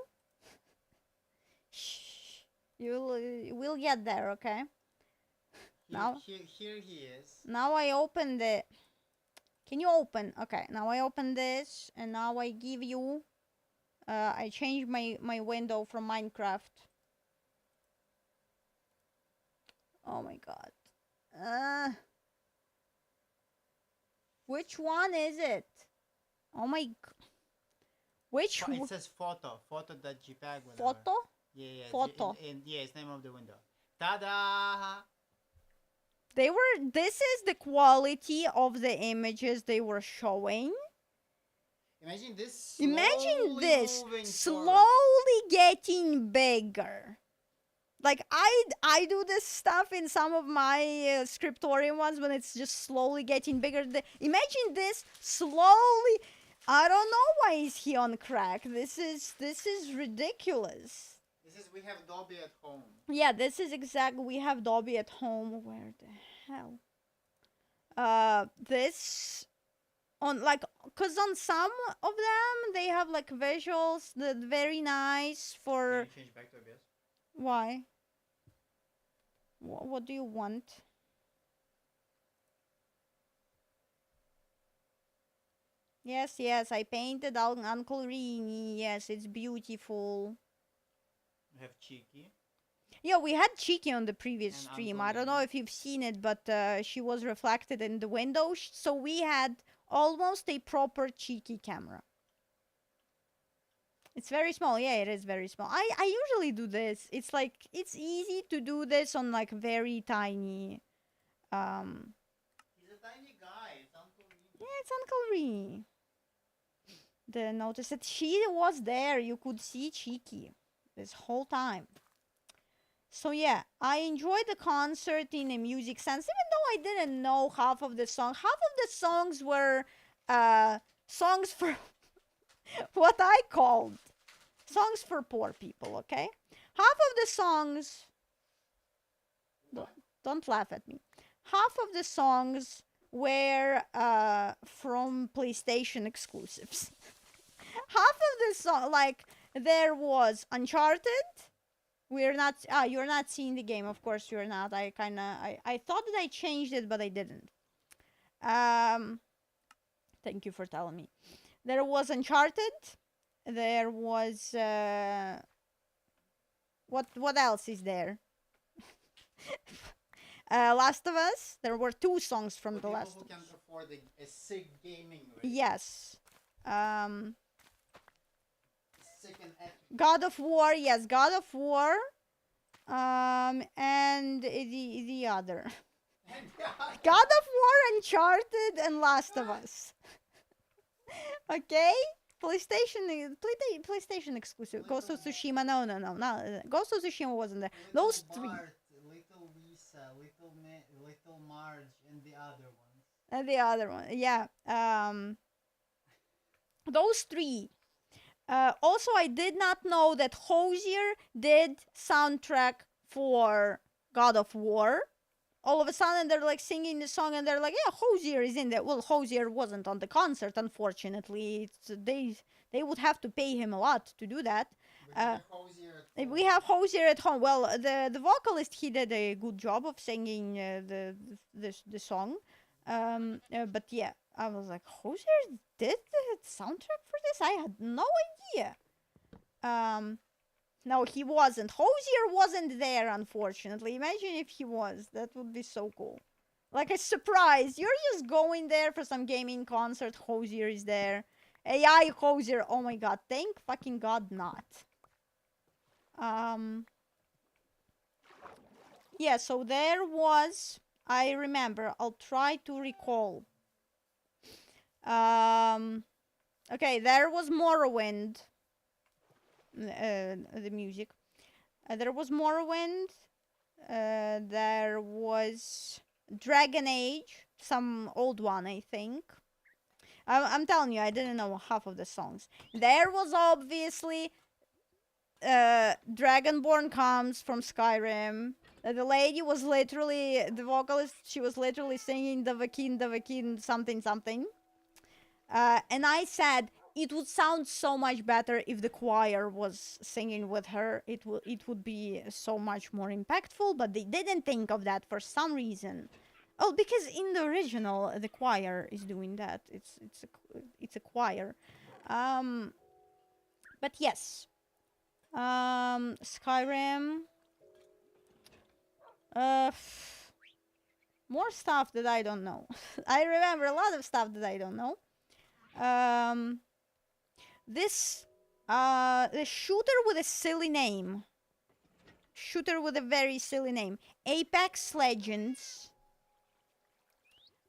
Shh. We'll get there, okay? Here he is. Now I open the. Can you open? Okay, now I open this, and now I give you. I change my window from Minecraft. Oh my god. Which one is it? Oh my. Which It says photo.jpg. Photo? Yeah. Photo. It's name of the window. Ta-da! This is the quality of the images they were showing. Imagine this. Slowly getting bigger. Like I do this stuff in some of my scriptorium ones when it's just slowly getting bigger. Imagine this slowly. I don't know why is he on crack. This is ridiculous. This is we have Dobby at home. Yeah, this is exactly we have Dobby at home. Where the hell? This on like cuz on some of them they have like visuals that very nice for Can you change back to OBS? why? What do you want? Yes, yes, I painted Uncle Rini. Yes, it's beautiful. We have Cheeky. Yeah, we had Cheeky on the previous And stream. Uncle I don't know Rini. if you've seen it, but she was reflected in the window. So we had almost a proper Cheeky camera. It's very small. Yeah, it is very small. I usually do this. It's like, it's easy to do this on like very tiny. He's a tiny guy. It's Uncle Rini. Yeah, it's Uncle Rini. The notice that she was there. You could see Cheeky this whole time. So yeah, I enjoyed the concert in a music sense, even though I didn't know half of the song. Half of the songs were songs for what I called songs for poor people, okay? Half of the songs don't laugh at me. Half of the songs were from PlayStation exclusives. Half of the song, like there was Uncharted. We're not. You're not seeing the game. Of course, you're not. I thought that I changed it, but I didn't. Thank you for telling me. There was Uncharted. There was what else is there? Last of Us. There were 2 songs from For The people Last who of can Us. afford a sick gaming rig. Yes. Sick and epic. God of War. Yes, God of War. And the other. God of War, Uncharted, and Last of Us. Okay? PlayStation exclusive. Ghost of Tsushima. No. Ghost of Tsushima wasn't there. Those 3. Little Lisa, Little Marge, and the other ones. And the other one. Yeah. Those 3. Also, I did not know that Hozier did soundtrack for God of War. All of a sudden, they're like singing the song, and they're like, "Yeah, Hozier is in there." Well, Hozier wasn't on the concert, unfortunately. They would have to pay him a lot to do that. We have Hozier at home. Well, the vocalist, he did a good job of singing the song. But yeah, I was like, Hozier did the soundtrack for this? I had no idea. No, he wasn't. Hozier wasn't there, unfortunately. Imagine if he was. That would be so cool. Like a surprise. You're just going there for some gaming concert. Hozier is there. AI Hozier. Oh my god. Thank fucking god not. Yeah, so there was... I remember. I'll try to recall. Okay, there was Morrowind. The music. There was Morrowind. There was Dragon Age, some old one, I think. I'm telling you, I didn't know half of the songs. There was obviously Dragonborn comes from Skyrim. The lady was literally, the vocalist, she was literally singing Davakin, something. And I said, it would sound so much better if the choir was singing with her. It would be so much more impactful, but they didn't think of that for some reason. Oh, because in the original, the choir is doing that. It's a choir. But yes. Skyrim. More stuff that I don't know. I remember a lot of stuff that I don't know. This the shooter with a silly name. Shooter with a very silly name. Apex Legends.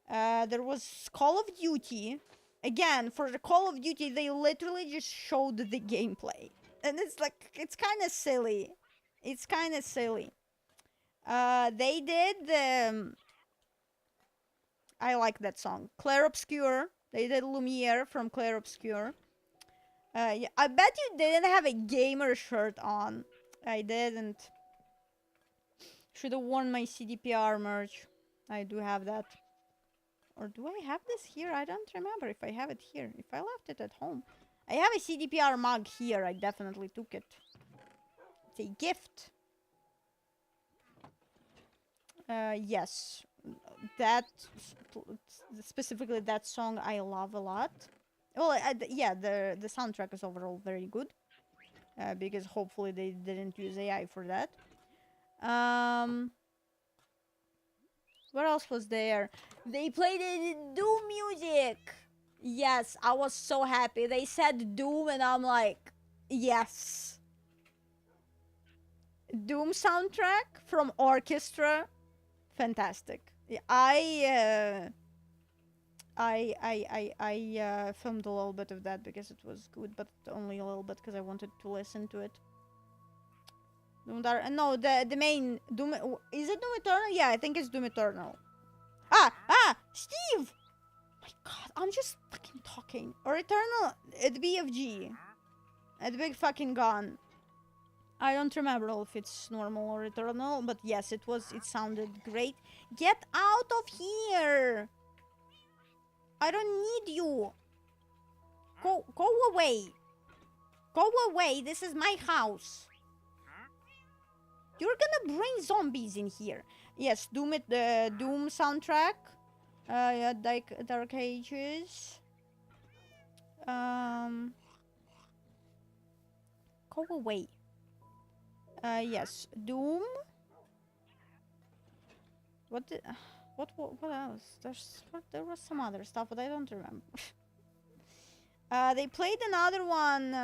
There was Call of Duty. Again, for the Call of Duty, they literally just showed the gameplay. And it's like, it's kind of silly. It's kind of silly. They did I like that song. Clair Obscur. They did Lumiere from Clair Obscur. Yeah, I bet you didn't have a gamer shirt on. I didn't. Should have worn my CDPR merch. I do have that. Or do I have this here? I don't remember if I have it here. If I left it at home. I have a CDPR mug here. I definitely took it. It's a gift. Yes. That, specifically that song I love a lot. Well, yeah, the soundtrack is overall very good. Because hopefully they didn't use AI for that. What else was there? They played Doom music. Yes, I was so happy. They said Doom and I'm like, yes. Doom soundtrack from orchestra, fantastic. I filmed a little bit of that because it was good, but only a little bit because I wanted to listen to it. No, the main Doom, is it Doom Eternal? Yeah, I think it's Doom Eternal. Steve! My God, I'm just fucking talking. Or Eternal at BFG, at Big Fucking Gun. I don't remember if it's normal or Eternal, but yes, it sounded great. Get out of here! I don't need you. Go away. Go away. This is my house. You're gonna bring zombies in here. Yes, Doom soundtrack. Yeah, Dark Ages. Go away. Yes, Doom. What else? There was some other stuff, but I don't remember. They played another one.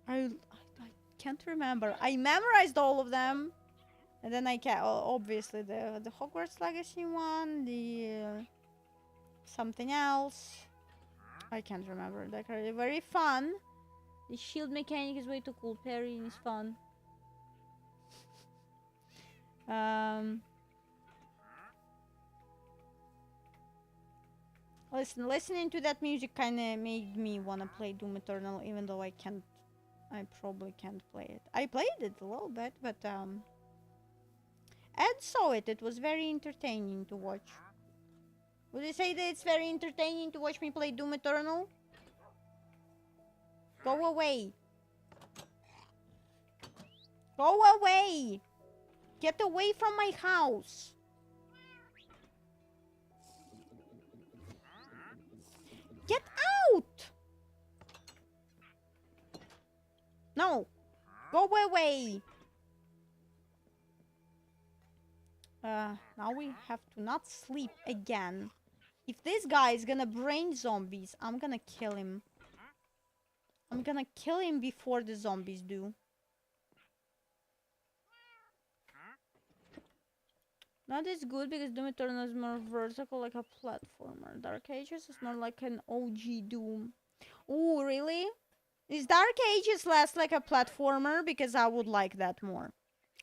I can't remember. I memorized all of them, and then I can't. Obviously, the Hogwarts Legacy one, the something else. I can't remember. They're very fun. The shield mechanic is way too cool. Parrying is fun. Listening to that music kind of made me want to play Doom Eternal, even though I probably can't play it. I played it a little bit, but Ed saw it. It was very entertaining to watch. Would you say that it's very entertaining to watch me play Doom Eternal? Go away. Go away. Get away from my house. Get out. No. Go away. Now we have to not sleep again. If this guy is gonna brain zombies, I'm gonna kill him. I'm gonna kill him before the zombies do. Not as good because Doom Eternal is more vertical, like a platformer. Dark Ages is more like an OG Doom. Ooh, really? Is Dark Ages less like a platformer? Because I would like that more.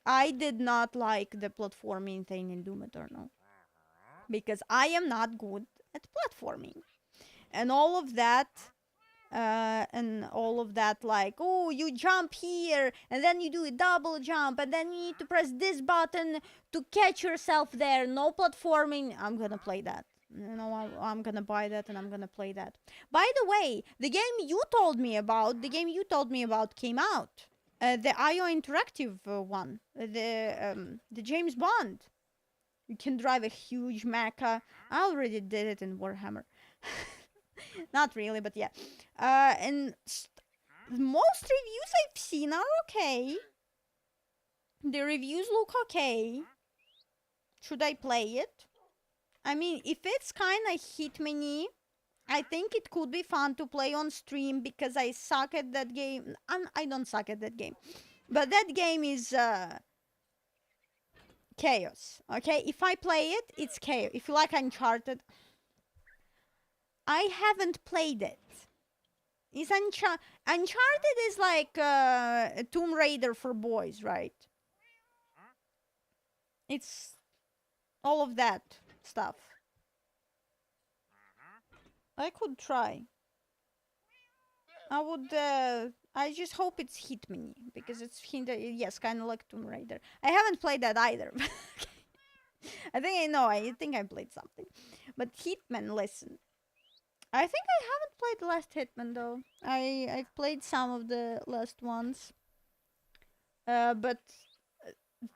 I did not like the platforming thing in Doom Eternal. Because I am not good at platforming. And all of that... like, oh, you jump here and then you do a double jump and then you need to press this button to catch yourself there. No platforming. I'm gonna play that. You know, I'm gonna buy that and I'm gonna play that. By the way, the game you told me about came out. The IO Interactive one. The James Bond. You can drive a huge mecha. I already did it in Warhammer. Not really, but yeah. And most reviews I've seen are okay. The reviews look okay. Should I play it? I mean, if it's kind of Hitman-y, I think it could be fun to play on stream because I suck at that game. I don't suck at that game. But that game is chaos, okay? If I play it, it's chaos. If you like Uncharted... I haven't played it. Is Uncharted is like a Tomb Raider for boys, right? It's all of that stuff. I could try. I would. I just hope it's Hitman because it's yes, kind of like Tomb Raider. I haven't played that either. I think I know. I think I played something, but Hitman. Listen, I think I haven't played the last Hitman though. I've played some of the last ones, but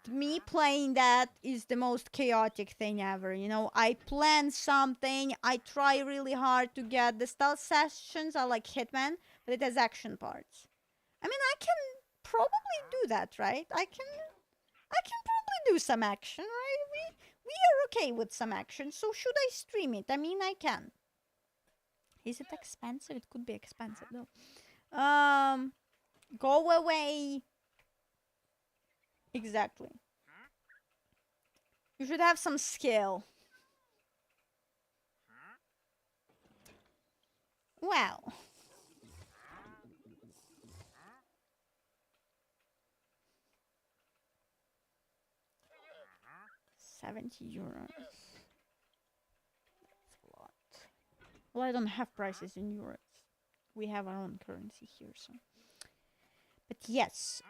me playing that is the most chaotic thing ever. You know, I plan something, I try really hard to get the stealth sessions are like Hitman, but it has action parts. I mean, I can probably do that, right? I can probably do some action, right? We are okay with some action, so should I stream it? I mean, I can. Is it expensive? It could be expensive though. Go away. Exactly. You should have some skill. Well. €70. That's a lot. Well, I don't have prices in euros. We have our own currency here, so. But yes,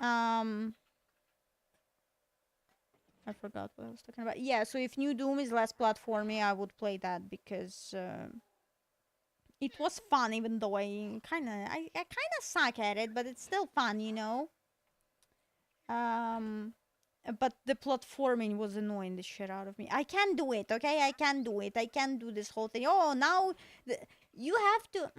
I forgot what I was talking about. Yeah, so if New Doom is less platformy, I would play that because it was fun, even though I kind of suck at it, but it's still fun, you know. But the platforming was annoying the shit out of me. I can do it, okay? I can do it. I can do this whole thing. Oh, now you have to.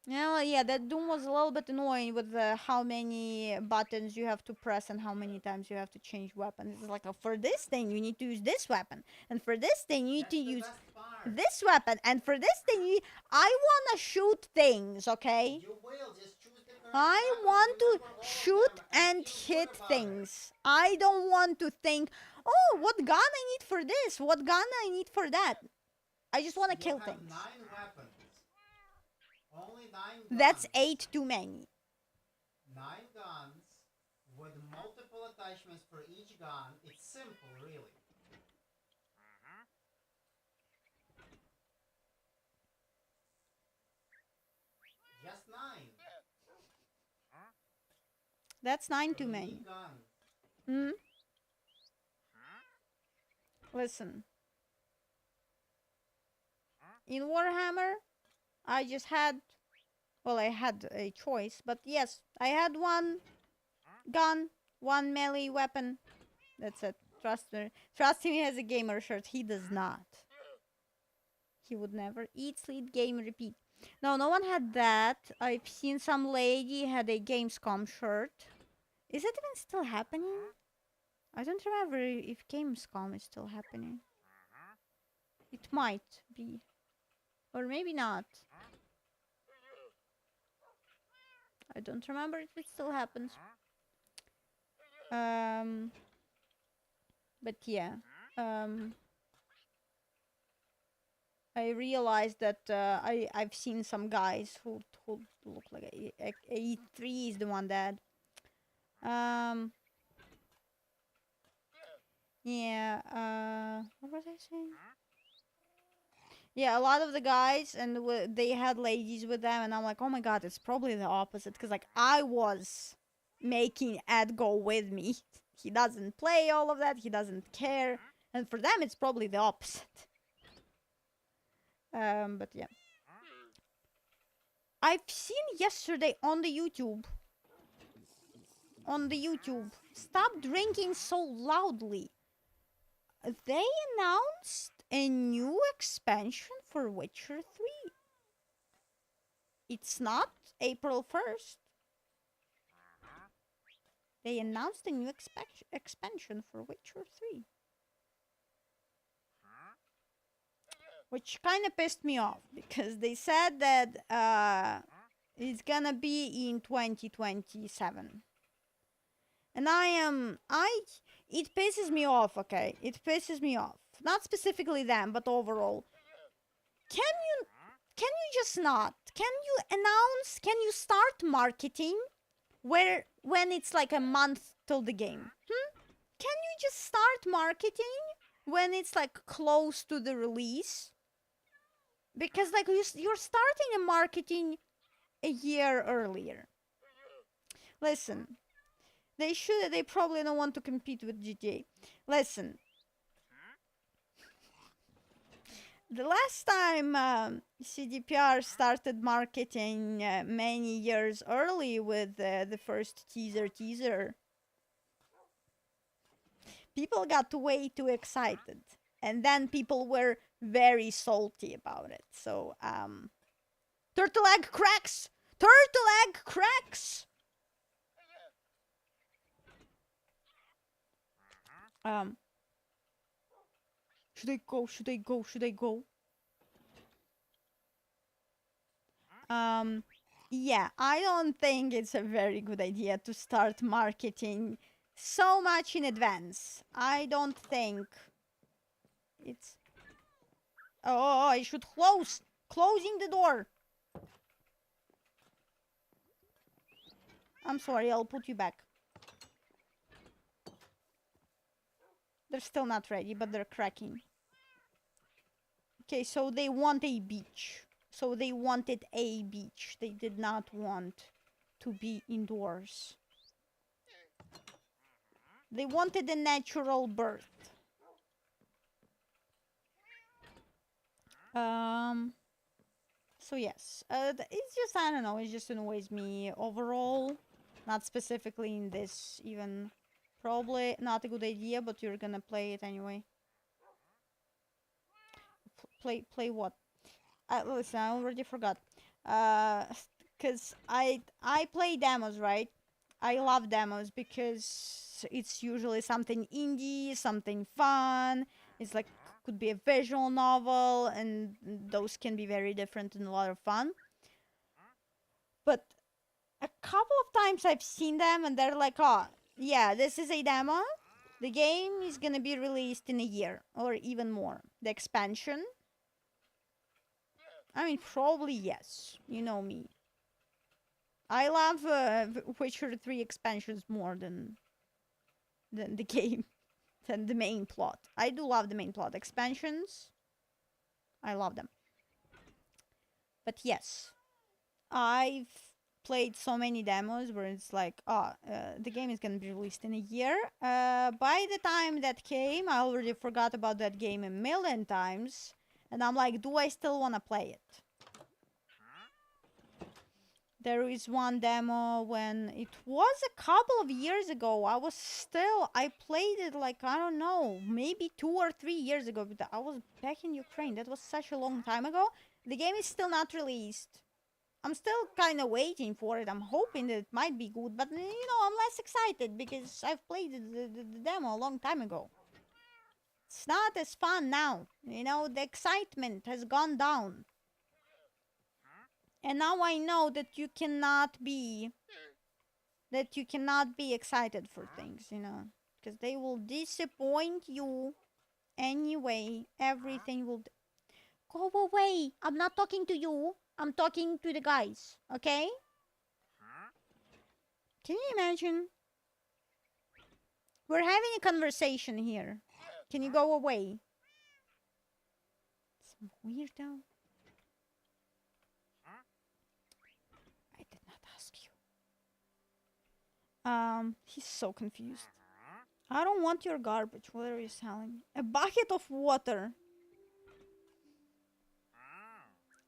Yeah, that Doom was a little bit annoying with how many buttons you have to press and how many times you have to change weapons. It's like, for this thing, you need to use this weapon. And for this thing, you need to use this weapon. And for this thing, I want to shoot things, okay? You will just choose the correct I weapon. want You to look for all of shoot them and feel hit good about it. things. I don't want to think, oh, what gun I need for this? What gun I need for that? I just want to kill You have things. 9 weapons. Only 9 guns. That's 8 too many. 9 guns with multiple attachments for each gun. It's simple, really. Just 9. That's 9 too You many. need guns. Hmm? Listen. In Warhammer, I just had... Well, I had a choice, but yes, I had one gun, one melee weapon. That's it. Trust me. Trust him, he has a gamer shirt. He does not. He would never eat, sleep, game, repeat. No, no one had that. I've seen some lady had a Gamescom shirt. Is it even still happening? I don't remember if Gamescom is still happening. It might be. Or maybe not. I don't remember if it still happens. But yeah. I realized that I've seen some guys who look like a E3 is the one that yeah, what was I saying? Yeah, a lot of the guys and they had ladies with them, and I'm like, oh my god, it's probably the opposite, because like I was making Ed go with me. He doesn't play all of that, he doesn't care, and for them it's probably the opposite. But yeah. I've seen yesterday on the YouTube. Stop drinking so loudly. They announced a new expansion for Witcher 3. It's not April 1st. They announced a new expansion for Witcher 3. Which kind of pissed me off, because they said that it's gonna be in 2027. And it pisses me off, okay? It pisses me off. Not specifically them, but overall. Can you just not? Can you announce, can you start marketing when it's like a month till the game? Can you just start marketing when it's like close to the release? Because like you're starting a marketing a year earlier. Listen, they probably don't want to compete with GTA. Listen, the last time CDPR started marketing many years early with the first teaser, people got way too excited. And then people were very salty about it. So, turtle egg cracks! Turtle egg cracks! Should I go? Should I go? Should I go? Yeah, I don't think it's a very good idea to start marketing so much in advance. I don't think it's... Oh, I should close! Closing the door! I'm sorry, I'll put you back. They're still not ready, but they're cracking. Okay, so they want a beach. So they wanted a beach. They did not want to be indoors. They wanted a natural birth. So yes, it's just, I don't know, it just annoys me overall. Not specifically in this, even. Probably not a good idea, but you're gonna play it anyway. Play what? Listen, I already forgot. Cause I play demos, right? I love demos because it's usually something indie, something fun. It's like, could be a visual novel, and those can be very different and a lot of fun. But a couple of times I've seen them and they're like, oh, yeah, this is a demo. The game is gonna be released in a year or even more. The expansion, I mean, probably yes. You know me. I love Witcher 3 expansions more than the game, than the main plot. I do love the main plot. Expansions, I love them. But yes, I've played so many demos where it's like, oh, the game is gonna be released in a year. By the time that came, I already forgot about that game a million times. And I'm like, do I still want to play it? There is one demo when it was a couple of years ago. I played it like, I don't know, maybe 2 or 3 years ago. But I was back in Ukraine. That was such a long time ago. The game is still not released. I'm still kind of waiting for it. I'm hoping that it might be good. But, you know, I'm less excited because I've played the demo a long time ago. It's not as fun now. You know, the excitement has gone down. And now I know that you cannot be excited for things, you know, because they will disappoint you anyway. Everything will go away. I'm not talking to you. I'm talking to the guys, okay? Can you imagine? We're having a conversation here. Can you go away? Some weirdo. He's so confused. I don't want your garbage. What are you selling? A bucket of water.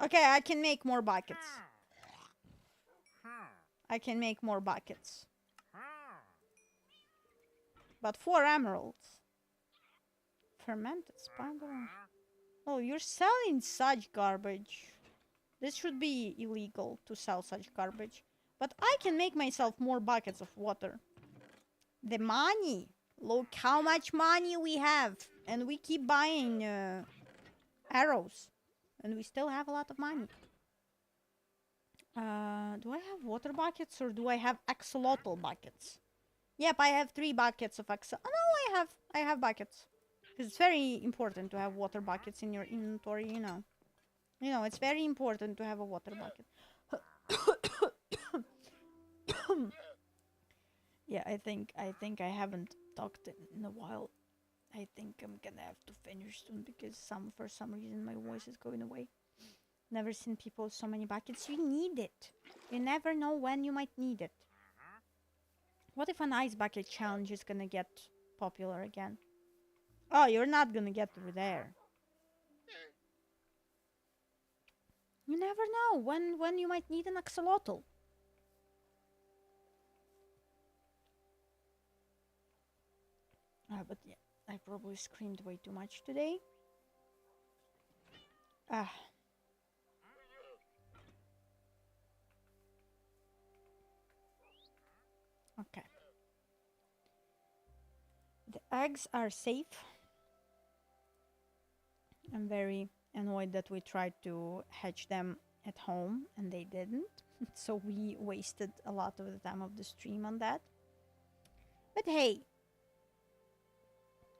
Okay, I can make more buckets. I can make more buckets. But 4 emeralds. Fermented spider. Oh, you're selling such garbage. This should be illegal to sell such garbage. But I can make myself more buckets of water. The money. Look how much money we have. And we keep buying arrows. And we still have a lot of money. Do I have water buckets or do I have axolotl buckets? Yep, I have 3 buckets of axolotl. Oh, no, I have buckets. It's very important to have water buckets in your inventory, you know. You know, it's very important to have a water bucket. Yeah, I think I haven't talked in a while. I think I'm gonna have to finish soon because for some reason my voice is going away. Never seen people with so many buckets. You need it. You never know when you might need it. What if an ice bucket challenge is gonna get popular again? Oh, you're not gonna get through there. You never know when you might need an axolotl. But yeah, I probably screamed way too much today. Ah. Okay. The eggs are safe. I'm very annoyed that we tried to hatch them at home and they didn't. So we wasted a lot of the time of the stream on that. But hey,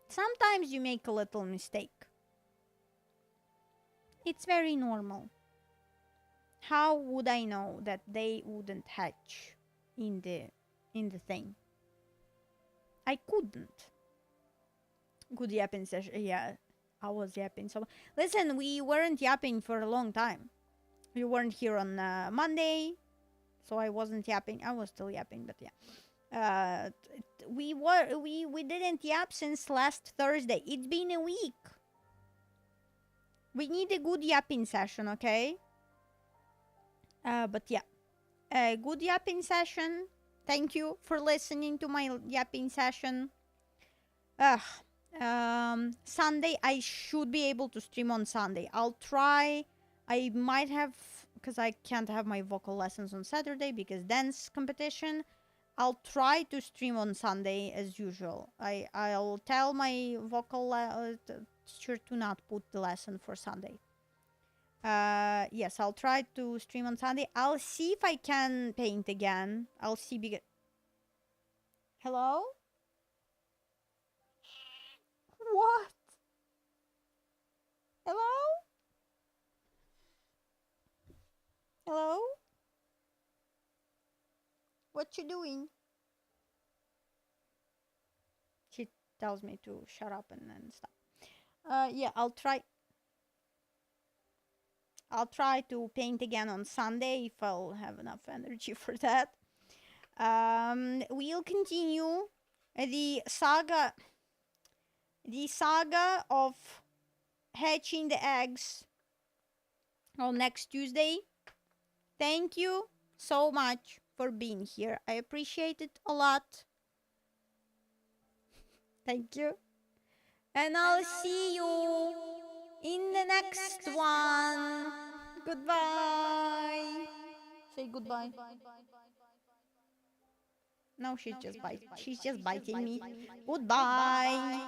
sometimes you make a little mistake. It's very normal. How would I know that they wouldn't hatch in the thing? I couldn't. Good yapping session. Yeah, I was yapping. So listen, we weren't yapping for a long time. We weren't here on Monday, so I wasn't yapping. I was still yapping, but yeah. We didn't yap since last Thursday. It's been a week. We need a good yapping session, okay? But yeah, a good yapping session. Thank you for listening to my yapping session. Sunday, I should be able to stream on Sunday. I'll try. I might have, because I can't have my vocal lessons on Saturday because dance competition. I'll try to stream on Sunday as usual. I'll tell my vocal teacher to not put the lesson for Sunday. Yes, I'll try to stream on Sunday. I'll see if I can paint again. I'll see because... Hello? What? Hello? Hello? What you doing? She tells me to shut up and then stop. Yeah, I'll try to paint again on Sunday if I'll have enough energy for that. We'll continue the saga of hatching the eggs on next Tuesday. Thank you so much for being here. I appreciate it a lot. Thank you. And I'll see you in the next one. Goodbye. Say goodbye. No, she's just biting me. Goodbye.